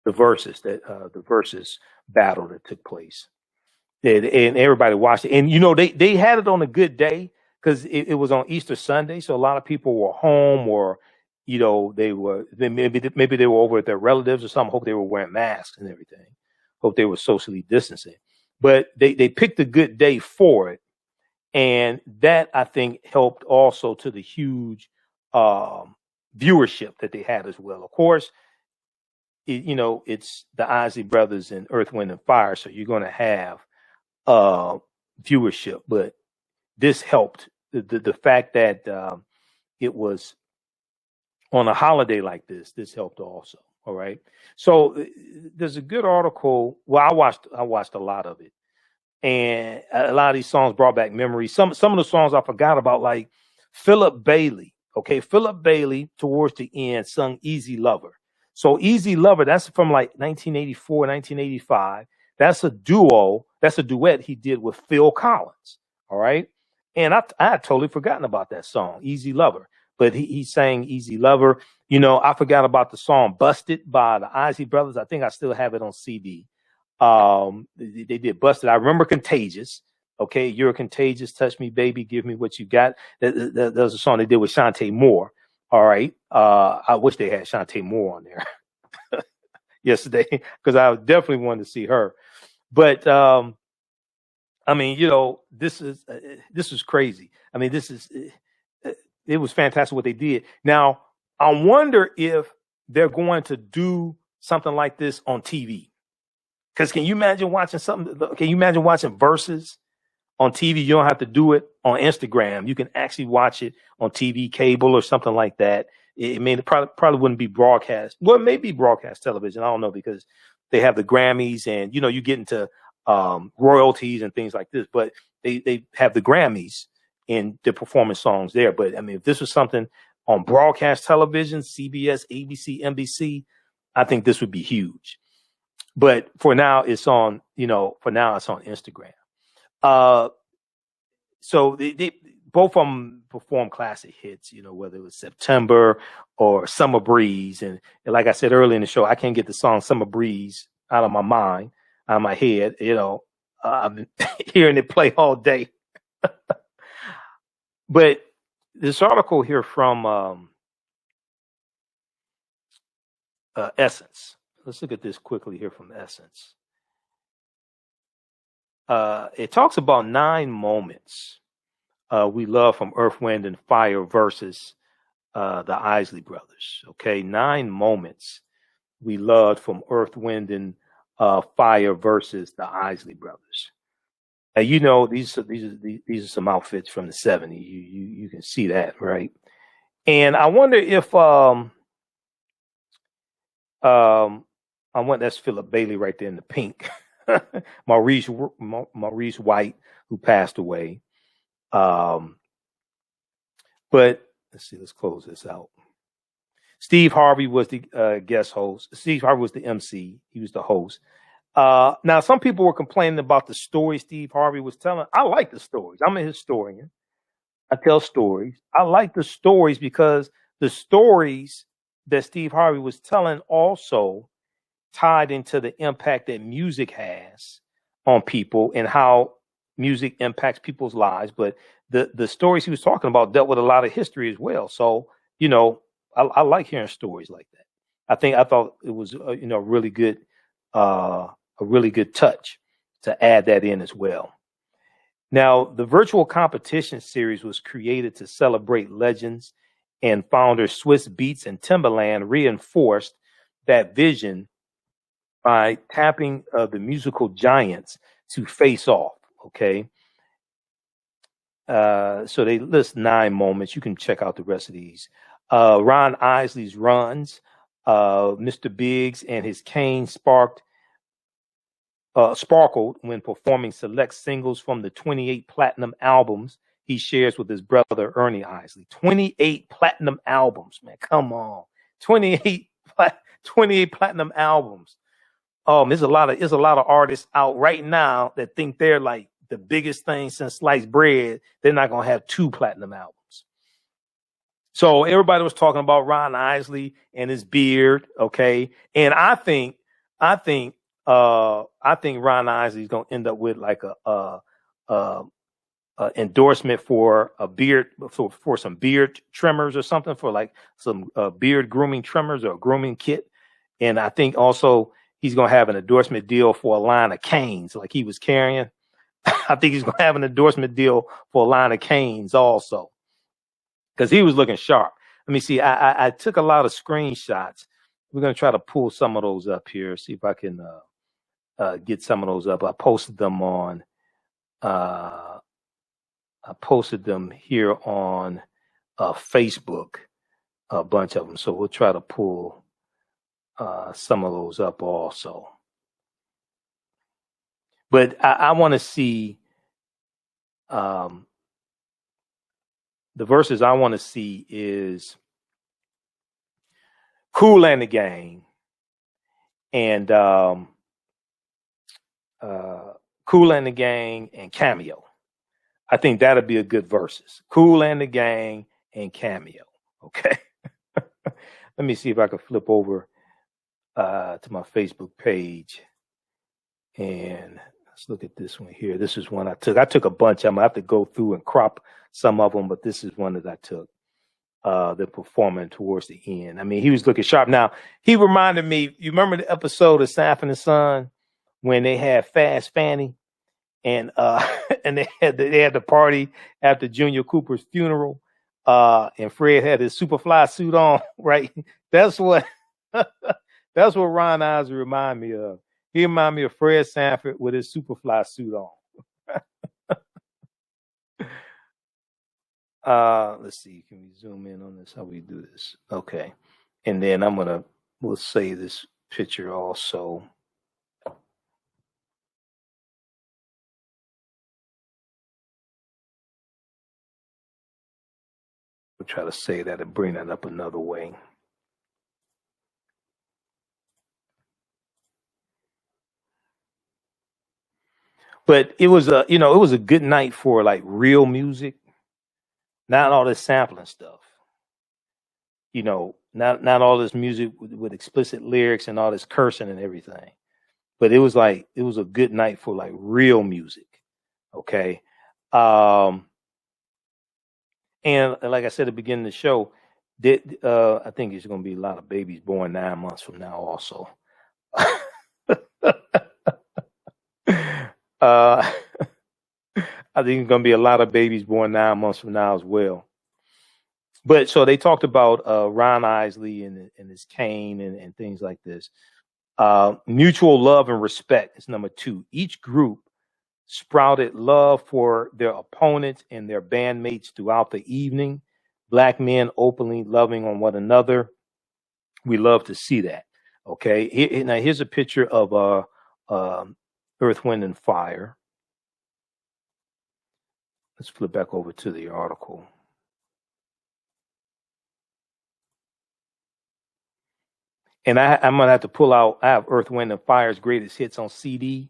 the Verzuz battle that took place, and everybody watched it. And they had it on a good day because it was on Easter Sunday, so a lot of people were home, or maybe they were over at their relatives or something. Hope they were wearing masks and everything. Hope they were socially distancing. But they picked a good day for it, and that I think helped also to the huge viewership that they had as well. Of course, it's the Isley brothers and Earth, Wind, and Fire, so you're going to have viewership. But this helped. The fact that it was on a holiday like this helped also. All right. So there's a good article. Well, I watched a lot of it, and a lot of these songs brought back memories. Some of the songs I forgot about, like Philip Bailey. Okay, Philip Bailey towards the end sung "Easy Lover." So Easy Lover, that's from like 1984, 1985. That's a duet he did with Phil Collins. All right. And I had totally forgotten about that song, Easy Lover. But he sang Easy Lover. I forgot about the song Busted by the Isley brothers. I think I still have it on CD. They did Busted. I remember Contagious. Okay, You're Contagious, Touch Me, Baby, Give Me What You Got. That was a song they did with Shantae Moore. All right. I wish they had Shantae Moore on there yesterday, because I definitely wanted to see her. But this is crazy. I mean, it was fantastic what they did. Now, I wonder if they're going to do something like this on TV. Because can you imagine watching Verzuz on TV? You don't have to do it on Instagram. You can actually watch it on TV, cable, or something like that. It probably wouldn't be broadcast. Well, it may be broadcast television. I don't know, because they have the Grammys, and you get into royalties and things like this. But they have the Grammys and the performance songs there. But I mean, if this was something on broadcast television, CBS, ABC, NBC, I think this would be huge. But for now, it's on Instagram. So they both of them perform classic hits, whether it was September or Summer Breeze. And like I said earlier in the show, I can't get the song Summer Breeze out of my mind, out of my head. I've been hearing it play all day. But this article here from Essence. Let's look at this quickly here from Essence. It talks about 9 moments we love from Earth, Wind, and Fire versus the Isley brothers. Okay, 9 moments we loved from Earth, Wind, and Fire versus the Isley brothers. You know, these are some outfits from the 70s. You can see that, right? And I wonder if that's Philip Bailey right there in the pink. Maurice White, who passed away. But let's see, let's close this out. Steve Harvey was the guest host. Steve Harvey was the MC. He was the host. Now, some people were complaining about the story Steve Harvey was telling. I like the stories. I'm a historian. I tell stories. I like the stories because the stories that Steve Harvey was telling also tied into the impact that music has on people and how music impacts people's lives. But the stories he was talking about dealt with a lot of history as well. So, you know, I like hearing stories like that. I thought it was, you know, a really good touch to add that in as well. Now, the virtual competition series was created to celebrate legends, and founders Swiss Beats and Timbaland reinforced that vision by tapping the musical giants to face off. Okay. So they list 9 moments. You can check out the rest of these. Ron Isley's runs, Mr. Biggs and his cane sparkled when performing select singles from the 28 platinum albums he shares with his brother Ernie Isley. 28 platinum albums, man. Come on. 28 platinum albums. There's a lot of artists out right now that think they're like the biggest thing since sliced bread. They're not gonna have 2 platinum albums. So everybody was talking about Ron Isley and his beard, okay? And I think Ron Isley is gonna end up with like a endorsement for a beard for some beard trimmers or something, for like some beard grooming trimmers or a grooming kit. And I think also he's gonna have an endorsement deal for a line of canes like he was carrying. I think he's gonna have an endorsement deal for a line of canes also, because he was looking sharp. Let me see. I took a lot of screenshots. We're gonna try to pull some of those up here. See if I can get some of those up. I posted them on. I posted them here on Facebook, a bunch of them. So we'll try to pull some of those up also. But I want to see the verses I want to see is Kool and the Gang and Kool and the Gang and Cameo. I think that'll be a good verses. Kool and the Gang and Cameo. Okay. Let me see if I can flip over to my Facebook page and let's look at this one here. This is one I took. I took a bunch of them. I have to go through and crop some of them, but this is one that I took. The performing towards the end. I mean, he was looking sharp. Now, he reminded me, you remember the episode of Sanford and Son when they had Fast Fanny and and they had the party after Junior Cooper's funeral, and Fred had his Superfly suit on, right? That's what Ron Isley remind me of. He reminded me of Fred Sanford with his Superfly suit on. Let's see. Can we zoom in on this? How we do this? Okay. And then we'll save this picture also. We'll try to say that and bring that up another way. But it was a good night for like real music, not all this sampling stuff. You know, not all this music with explicit lyrics and all this cursing and everything. But it was a good night for like real music. Okay. And like I said at the beginning of the show, I think there's going to be a lot of babies born 9 months from now also. I think there's going to be a lot of babies born 9 months from now as well. But so they talked about Ron Isley and his cane and things like this. Mutual love and respect is number 2. Each group sprouted love for their opponents and their bandmates throughout the evening. Black men openly loving on one another. We love to see that. Okay. Now here's a picture of Earth, Wind, and Fire. Let's flip back over to the article. And I'm going to have to pull out, I have Earth, Wind, and Fire's greatest hits on CD.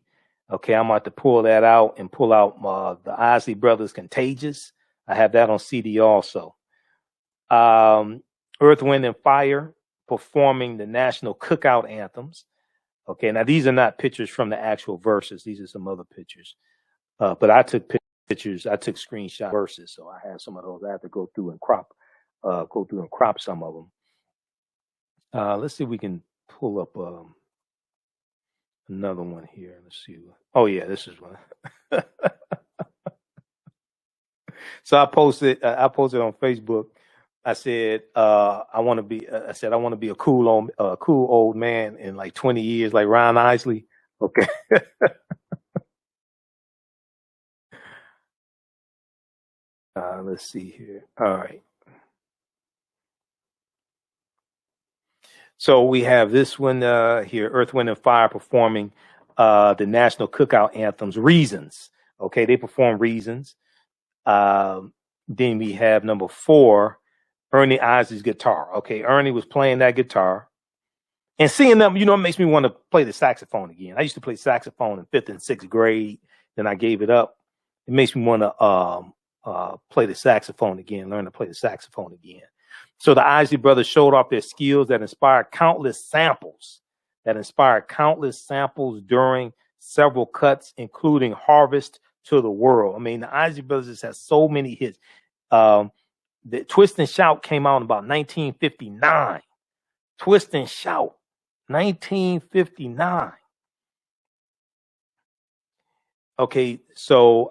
Okay, I'm going to have to pull that out and pull out the Isley Brothers' Contagious. I have that on CD also. Earth, Wind, and Fire performing the national cookout anthems. Okay, now these are not pictures from the actual verses. These are some other pictures. But I took pictures, I took screenshot verses, so I have some of those. I have to go through and crop some of them. Let's see if we can pull up another one here. Let's see. Oh yeah, this is one. So I posted on Facebook. I said I want to be a cool old man in like 20 years, like Ron Isley. Okay. Let's see here. All right. So we have this one here, Earth, Wind, and Fire performing the national cookout anthems, Reasons. Okay, they perform Reasons. Then we have number 4, Ernie Isley's guitar. Okay, Ernie was playing that guitar. And seeing them, it makes me want to play the saxophone again. I used to play saxophone in 5th and 6th grade. Then I gave it up. It makes me want to play the saxophone again, learn to play the saxophone again. So the Isley brothers showed off their skills that inspired countless samples during several cuts, including Harvest to the World. I mean, the Isley brothers has so many hits. The Twist and Shout came out in about 1959. Twist and Shout, 1959. Okay, so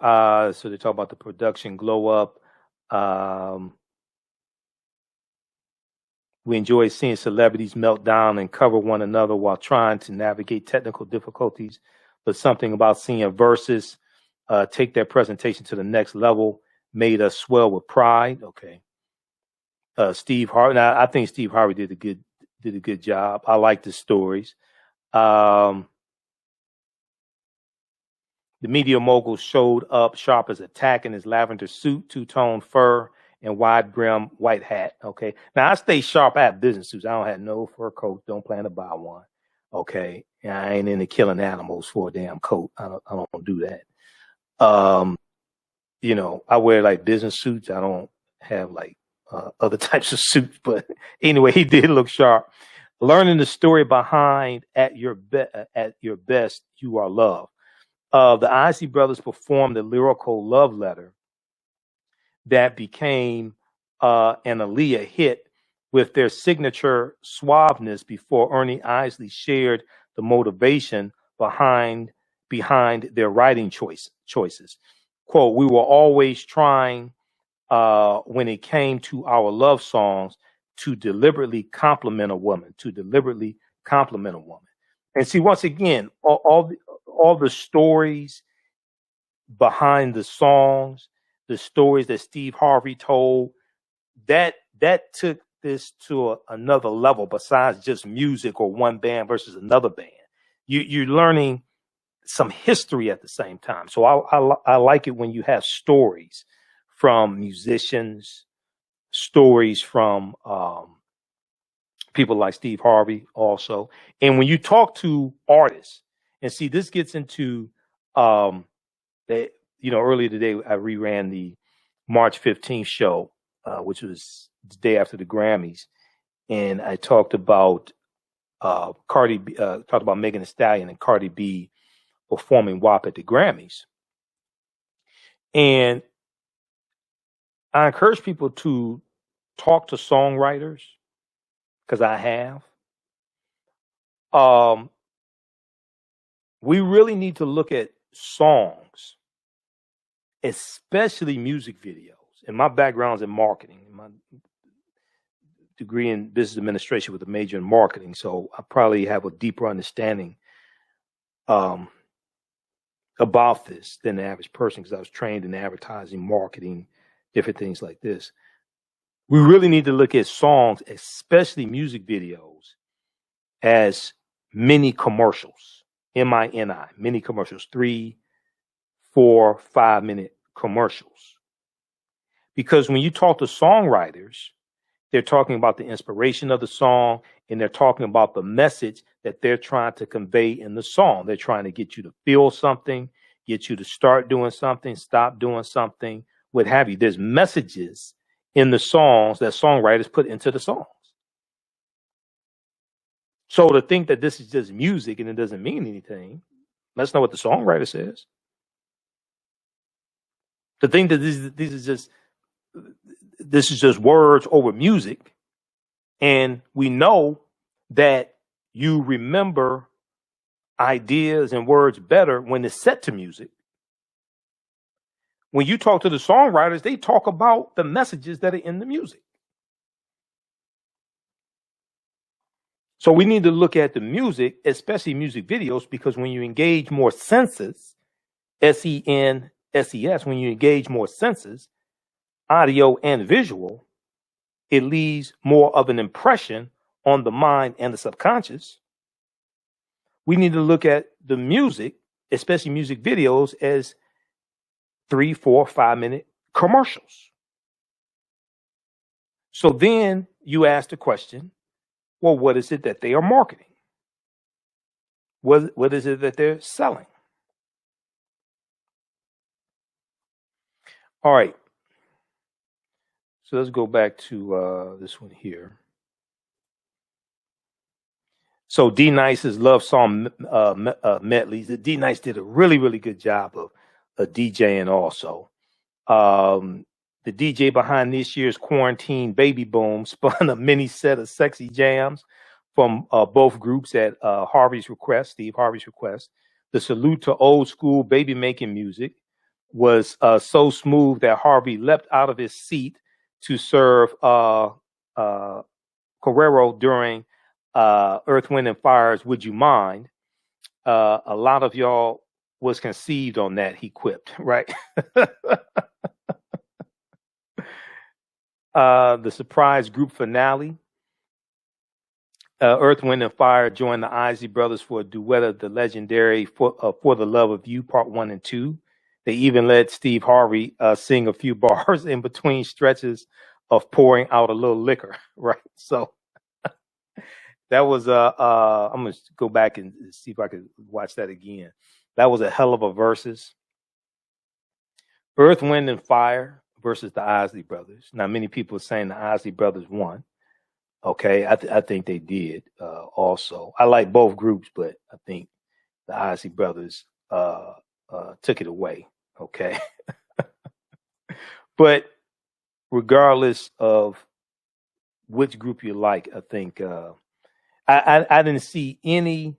they talk about the production glow up. We enjoy seeing celebrities melt down and cover one another while trying to navigate technical difficulties. But something about seeing Verzuz take their presentation to the next level made us swell with pride. Okay. Steve Harvey. Now, I think Steve Harvey did a good job. I like the stories. The media mogul showed up sharp as a tack in his lavender suit, two-tone fur, and wide brim white hat. Okay. Now I stay sharp. I have business suits. I don't have no fur coat. Don't plan to buy one. Okay. And I ain't into killing animals for a damn coat. I don't do that. I wear like business suits. I don't have like other types of suits, but anyway, he did look sharp. Learning the story behind at your best, you are loved. The Isley brothers performed the lyrical love letter that became an Aaliyah hit with their signature suaveness before Ernie Isley shared the motivation behind their writing choices. Quote, we were always trying when it came to our love songs to deliberately compliment a woman, And see, once again, all the stories behind the songs, the stories that Steve Harvey told, that took this to another level besides just music or one band versus another band. You're learning some history at the same time. So I like it when you have stories from musicians, stories from people like Steve Harvey also. And when you talk to artists, and see, this gets into earlier today, I reran the March 15th show, which was the day after the Grammys. And I talked about Megan Thee Stallion and Cardi B performing WAP at the Grammys. And I encourage people to talked to songwriters, because I have, we really need to look at songs, especially music videos. And my background's in marketing. My degree in business administration with a major in marketing. So I probably have a deeper understanding about this than the average person, because I was trained in advertising, marketing, different things like this. We really need to look at songs, especially music videos, as mini commercials, M-I-N-I, mini commercials, 3, 4, 5 minute commercials. Because when you talk to songwriters, they're talking about the inspiration of the song, and they're talking about the message that they're trying to convey in the song. They're trying to get you to feel something, get you to start doing something, stop doing something, what have you. There's messages in the songs that songwriters put into the songs. So to think that this is just music and it doesn't mean anything, let's know what the songwriter says. To think that this is just words over music, and we know that you remember ideas and words better when it's set to music. When you talk to the songwriters, they talk about the messages that are in the music. So we need to look at the music, especially music videos, because when you engage more senses, S-E-N-S-E-S, when you engage more senses, audio and visual, it leaves more of an impression on the mind and the subconscious. We need to look at the music, especially music videos, as 3, 4, 5 minute commercials. So then you ask the question, well, what is it that they are marketing? What is it that they're selling? All right. So let's go back to this one here. So D Nice's love song medleys. D Nice did a really, really good job of DJing also. The DJ behind this year's quarantine baby boom spun a mini set of sexy jams from both groups at Steve Harvey's request. The salute to old school baby making music was so smooth that Harvey leapt out of his seat to serve Carrero during Earth, Wind, and Fire's Would You Mind? A lot of y'all was conceived on that, he quipped, right? The surprise group finale. Earth, Wind, and Fire joined the Isley brothers for a duet of the legendary For the Love of You, Part 1 and 2. They even let Steve Harvey sing a few bars in between stretches of pouring out a little liquor, right? So that was I'm gonna go back and see if I could watch that again. That was a hell of a versus. Earth, Wind, and Fire versus the Isley brothers. Now, many people are saying the Isley brothers won. Okay, I think they did also. I like both groups, but I think the Isley brothers took it away. Okay. But regardless of which group you like, I think I didn't see any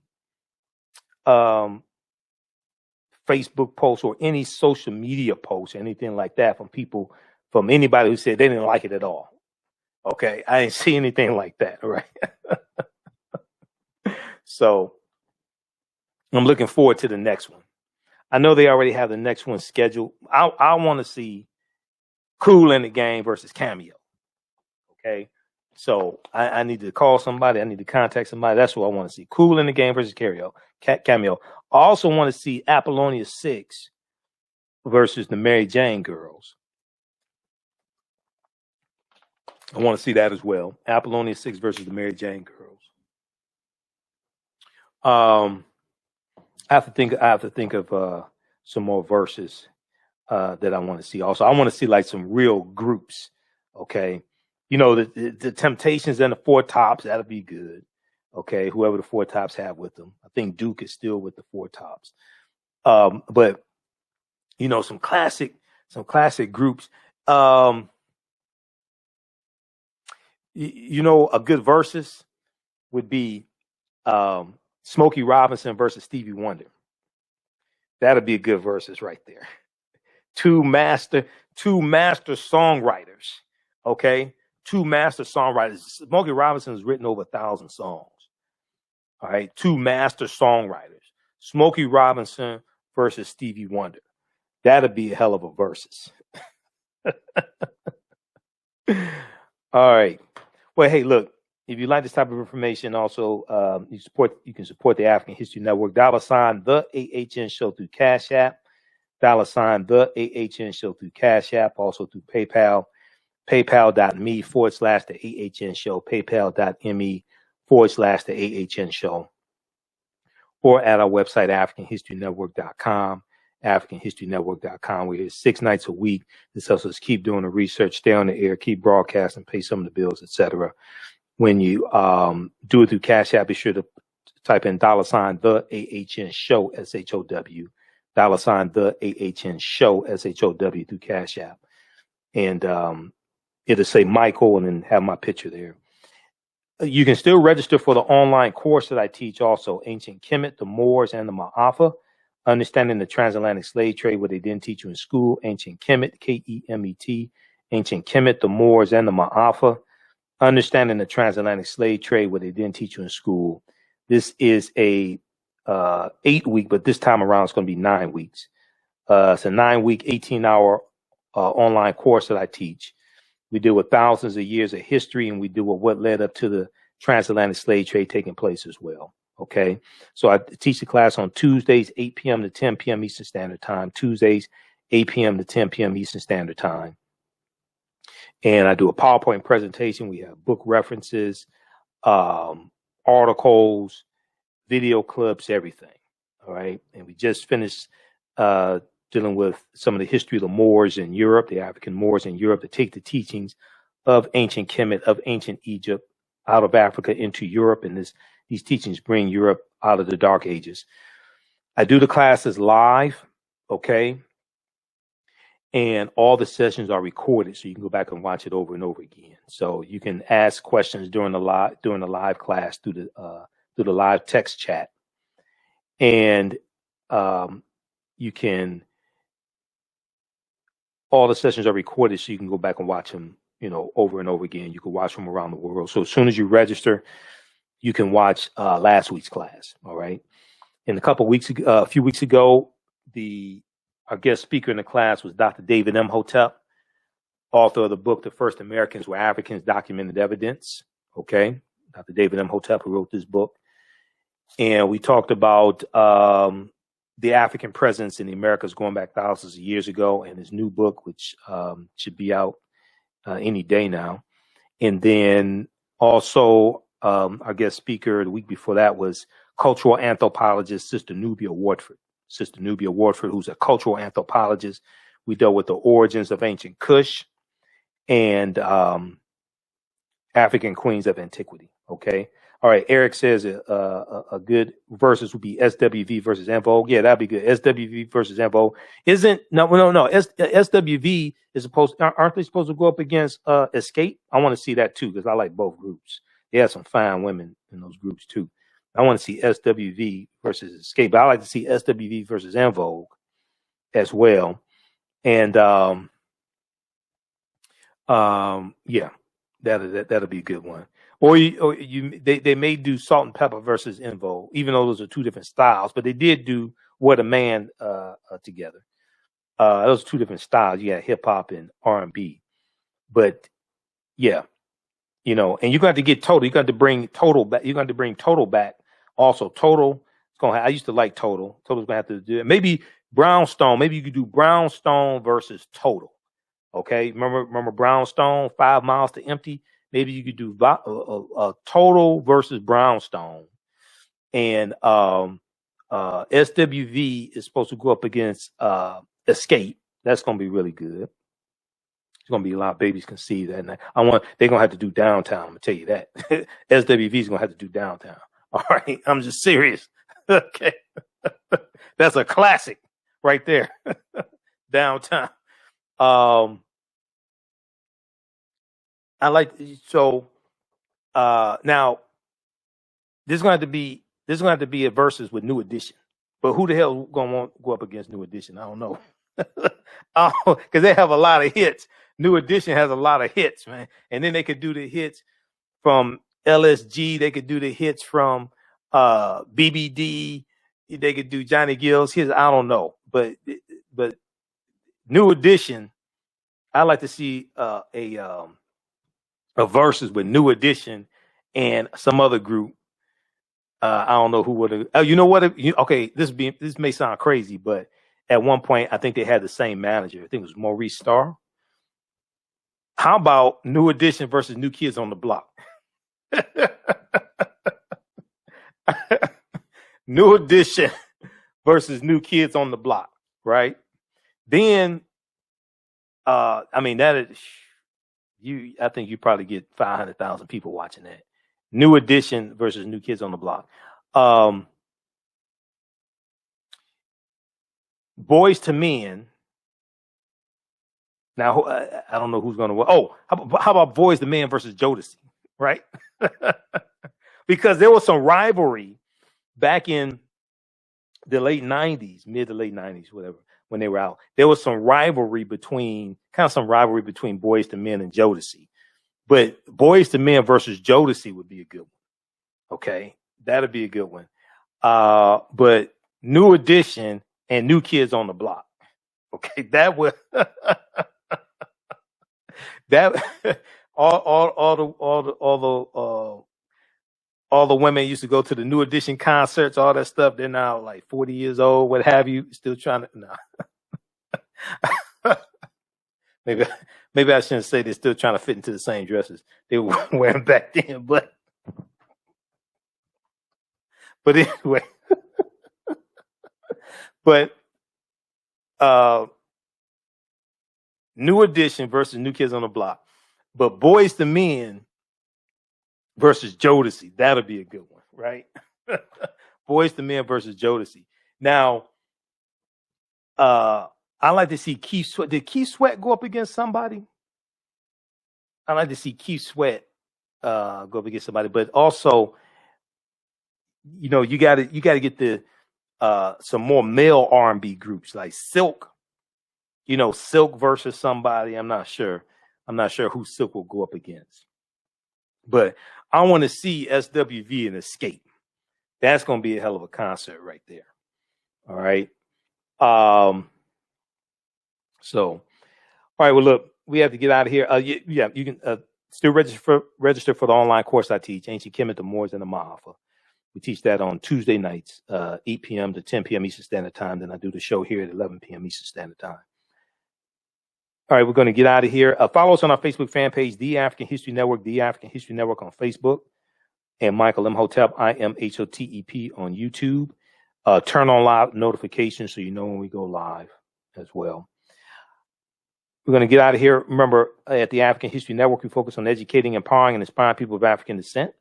Facebook posts or any social media posts or anything like that from anybody who said they didn't like it at all. Okay, I didn't see anything like that, right? So I'm looking forward to the next one. I know they already have the next one scheduled. I want to see Kool in the Gang versus Cameo. Okay, so I need to call somebody. I need to contact somebody. That's what I want to see. Kool in the Gang versus Cameo. I also want to see Apollonia 6 versus the Mary Jane Girls. I want to see that as well. Apollonia 6 versus the Mary Jane Girls. I have to think of some more verses that I want to see. Also, I want to see like some real groups. Okay, you know, the Temptations and the Four Tops. That'll be good. Okay, whoever the Four Tops have with them. I think Duke is still with the Four Tops. But you know, some classic groups. You know, a good versus would be Smokey Robinson versus Stevie Wonder. That'd be a good versus right there. Two master songwriters. Okay, two master songwriters. Smokey Robinson has written over 1,000 songs. All right, two master songwriters. Smokey Robinson versus Stevie Wonder. That'd be a hell of a versus. All right. Well, hey, look, if you like this type of information, also you can support the African History Network. $ the AHN Show through Cash App. $ the AHN Show through Cash App. Also through PayPal. PayPal.me/the AHN Show. PayPal.me/the AHN Show. Or at our website, AfricanHistoryNetwork.com. AfricanHistoryNetwork.com. We're here 6 nights a week. This helps us keep doing the research, stay on the air, keep broadcasting, pay some of the bills, etc. When you do it through Cash App, be sure to type in $ the AHN Show, SHOW. $ the AHN Show, SHOW through Cash App. And it'll say Michael and then have my picture there. You can still register for the online course that I teach also, Ancient Kemet, the Moors, and the Ma'afa. Understanding the Transatlantic Slave Trade, what they didn't teach you in school. Ancient Kemet, Kemet. Ancient Kemet, the Moors, and the Ma'afa. Understanding the Transatlantic Slave Trade, what they didn't teach you in school. This is a 8-week, but this time around it's going to be 9 weeks. It's a 9-week, 18-hour online course that I teach. We deal with thousands of years of history, and we deal with what led up to the transatlantic slave trade taking place as well. Okay, so I teach the class on Tuesdays, 8 p.m. to 10 p.m. Eastern Standard Time. Tuesdays, 8 p.m. to 10 p.m. Eastern Standard Time. And I do a PowerPoint presentation. We have book references, articles, video clips, everything. All right, and we just finished dealing with some of the history of the Moors in Europe, the African Moors in Europe, to take the teachings of ancient Kemet, of ancient Egypt, out of Africa into Europe, and these teachings bring Europe out of the Dark Ages. I do the classes live, okay, and all the sessions are recorded, so you can go back and watch it over and over again. So you can ask questions during the live class through the live text chat, and you can. All the sessions are recorded, so you can go back and watch them, over and over again. You can watch them around the world. So as soon as you register, you can watch last week's class. All right. And a few weeks ago, our guest speaker in the class was Dr. David Imhotep, author of the book, The First Americans Were Africans, Documented Evidence. Okay. Dr. David Imhotep, who wrote this book. And we talked about the African presence in the Americas going back thousands of years ago, and his new book, which should be out any day now. And then also our guest speaker the week before that was cultural anthropologist Sister Nubia Wardford. Sister Nubia Wardford, who's a cultural anthropologist. We dealt with the origins of ancient Kush and African queens of antiquity. Okay. All right, Eric says a good versus would be SWV versus En Vogue. Yeah, that'd be good. SWV versus En Vogue. No. SWV is aren't they supposed to go up against Escape? I want to see that too, because I like both groups. They have some fine women in those groups too. I want to see SWV versus Escape, but I like to see SWV versus En Vogue as well. And yeah, that'll be a good one. Or they may do Salt and Pepper versus En Vogue, even though those are two different styles. But they did do What a Man together. Those are two different styles. You got hip hop and R&B. But yeah, and you're going to have to get Total. You're going to have to bring Total back. You're going to have to bring Total back. Also, Total. I used to like Total. Total's going to have to do it. Maybe Brownstone. Maybe you could do Brownstone versus Total. Okay, remember Brownstone, 5 Miles to Empty. Maybe you could do Total versus Brownstone, and SWV is supposed to go up against Escape. That's going to be really good. There's going to be a lot of babies conceived that night. They're going to have to do Downtown. I'm going to tell you that. SWV is going to have to do Downtown. All right, I'm just serious. Okay, that's a classic right there. Downtown. I like, so Now this is going to be a Verzuz with New Edition. But who the hell gonna want to go up against New Edition? I don't know. Because they have a lot of hits. New Edition has a lot of hits, man. And then they could do the hits from LSG. They could do the hits from BBD. They could do Johnny Gill's hits. I don't know. But New Edition, I like to see a Verzuz with New Edition and some other group. I don't know who would have. Oh, you know what? Okay, this may sound crazy, but at one point I think they had the same manager. I think it was Maurice Starr. How about New Edition versus New Kids on the Block? New Edition versus New Kids on the Block, right? Then, I mean that is I think you probably get 500,000 people watching that. New Edition versus New Kids on the Block. Boys to Men. Now, I don't know who's going to win. Oh, how about Boys to Men versus Jodeci, right? Because there was some rivalry back in the late 90s, mid to late 90s, whatever, when they were out. There was some rivalry between Boys to Men and Jodeci. But Boys to Men versus Jodeci would be a good one. Okay, that'd be a good one. But New Edition and New Kids on the Block. Okay, that would that all the women used to go to the New Edition concerts, all that stuff. They're now like 40 years old, what have you, still trying to Maybe I shouldn't say they're still trying to fit into the same dresses they were wearing back then, but anyway. But New Edition versus New Kids on the Block. But Boys to Men versus Jodeci. That'll be a good one, right? Boys to Men versus Jodeci. Now, I like to see Keith Sweat. Did Keith Sweat go up against somebody? I like to see Keith Sweat go up against somebody, but also, you know, you got to get the some more male R&B groups like Silk. You know, Silk versus somebody. I'm not sure who Silk will go up against, but I want to see SWV and Escape. That's going to be a hell of a concert right there. All right. So, all right. Well, look, we have to get out of here. You can still register for the online course I teach, Ancient Kemet, the Moors, and the Ma'afa. We teach that on Tuesday nights, 8 p.m. to 10 p.m. Eastern Standard Time. Then I do the show here at 11 p.m. Eastern Standard Time. All right, we're going to get out of here. Follow us on our Facebook fan page, The African History Network, The African History Network on Facebook, and Michael Imhotep, IMHOTEP on YouTube. Turn on live notifications so you know when we go live as well. We're going to get out of here. Remember, at the African History Network, we focus on educating, empowering, and inspiring people of African descent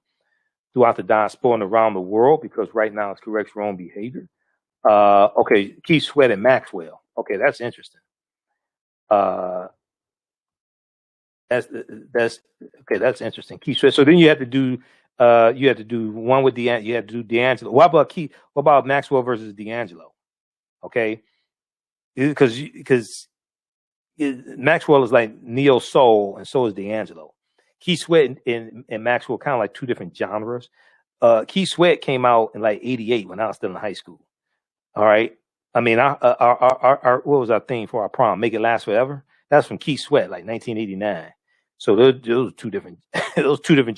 throughout the diaspora and around the world, because right now it's corrects wrong behavior. Okay, Keith Sweat and Maxwell. Okay, that's interesting. That's interesting. Keith Sweat. So then you have to do one with you have to do D'Angelo. What about Maxwell versus D'Angelo? Okay, because Maxwell is like neo soul, and so is D'Angelo. Keith Sweat and Maxwell kind of like two different genres. Keith Sweat came out in like '88 when I was still in high school. All right, I mean, our what was our theme for our prom? Make It Last Forever. That's from Keith Sweat, like 1989. So those two different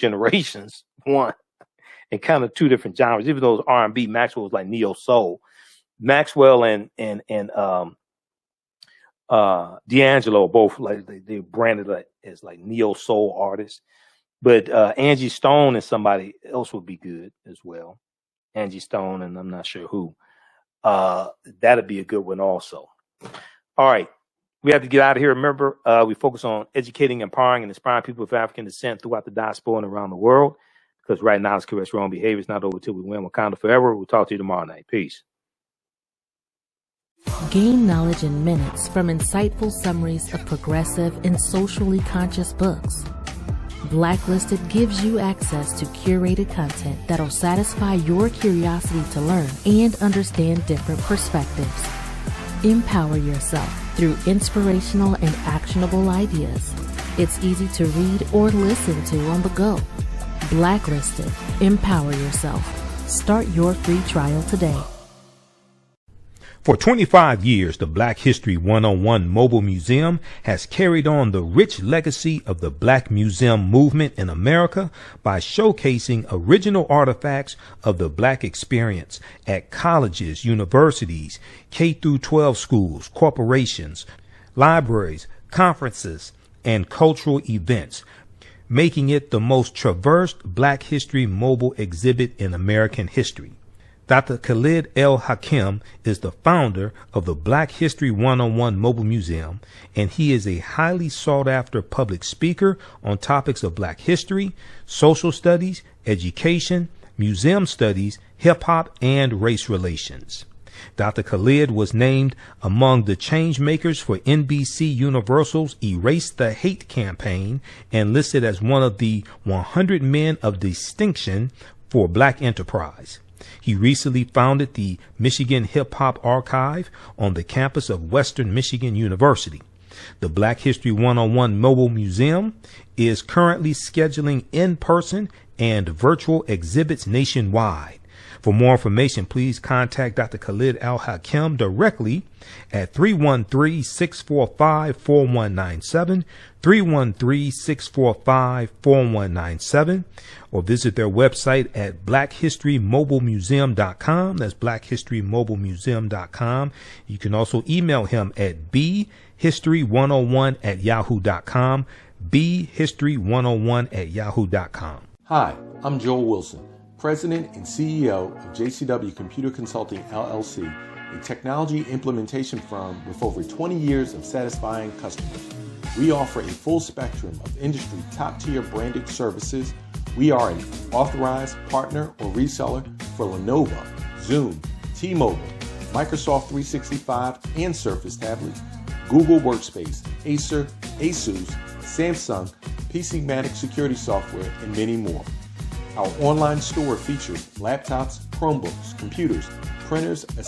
generations, one, and kind of two different genres. Even though it was R&B, Maxwell was like neo soul. Maxwell and D'Angelo both like they branded as like neo soul artists, but Angie Stone and somebody else would be good as well. Angie Stone and I'm not sure who. That'd be a good one also. All right, we have to get out of here. Remember, we focus on educating, empowering, and inspiring people of African descent throughout the diaspora and around the world. Because right now it's correct wrong behavior. It's not over till we win. Wakanda forever. We'll talk to you tomorrow night. Peace. Gain knowledge in minutes from insightful summaries of progressive and socially conscious books. Blacklisted gives you access to curated content that'll satisfy your curiosity to learn and understand different perspectives. Empower yourself through inspirational and actionable ideas. It's easy to read or listen to on the go. Blacklisted. Empower yourself. Start your free trial today. For 25 years, the Black History 101 Mobile Museum has carried on the rich legacy of the Black Museum movement in America by showcasing original artifacts of the Black experience at colleges, universities, K-12 schools, corporations, libraries, conferences, and cultural events, making it the most traversed Black History mobile exhibit in American history. Dr. Khalid El-Hakim is the founder of the Black History 101 Mobile Museum, and he is a highly sought-after public speaker on topics of Black history, social studies, education, museum studies, hip-hop, and race relations. Dr. Khalid was named among the change makers for NBC Universal's Erase the Hate campaign and listed as one of the 100 men of distinction for Black enterprise. He recently founded the Michigan Hip Hop Archive on the campus of Western Michigan University. The Black History 101 Mobile Museum is currently scheduling in-person and virtual exhibits nationwide. For more information, please contact Dr. Khalid El-Hakim directly at 313-645-4197, 313-645-4197, or visit their website at blackhistorymobilemuseum.com. That's blackhistorymobilemuseum.com. You can also email him at bhistory101@yahoo.com, bhistory101@yahoo.com. Hi, I'm Joel Wilson, President and CEO of JCW Computer Consulting LLC, a technology implementation firm with over 20 years of satisfying customers. We offer a full spectrum of industry top-tier branded services. We are an authorized partner or reseller for Lenovo, Zoom, T-Mobile, Microsoft 365 and Surface tablets, Google Workspace, Acer, Asus, Samsung, PCmatic security software, and many more. Our online store features laptops, Chromebooks, computers, printers, etc.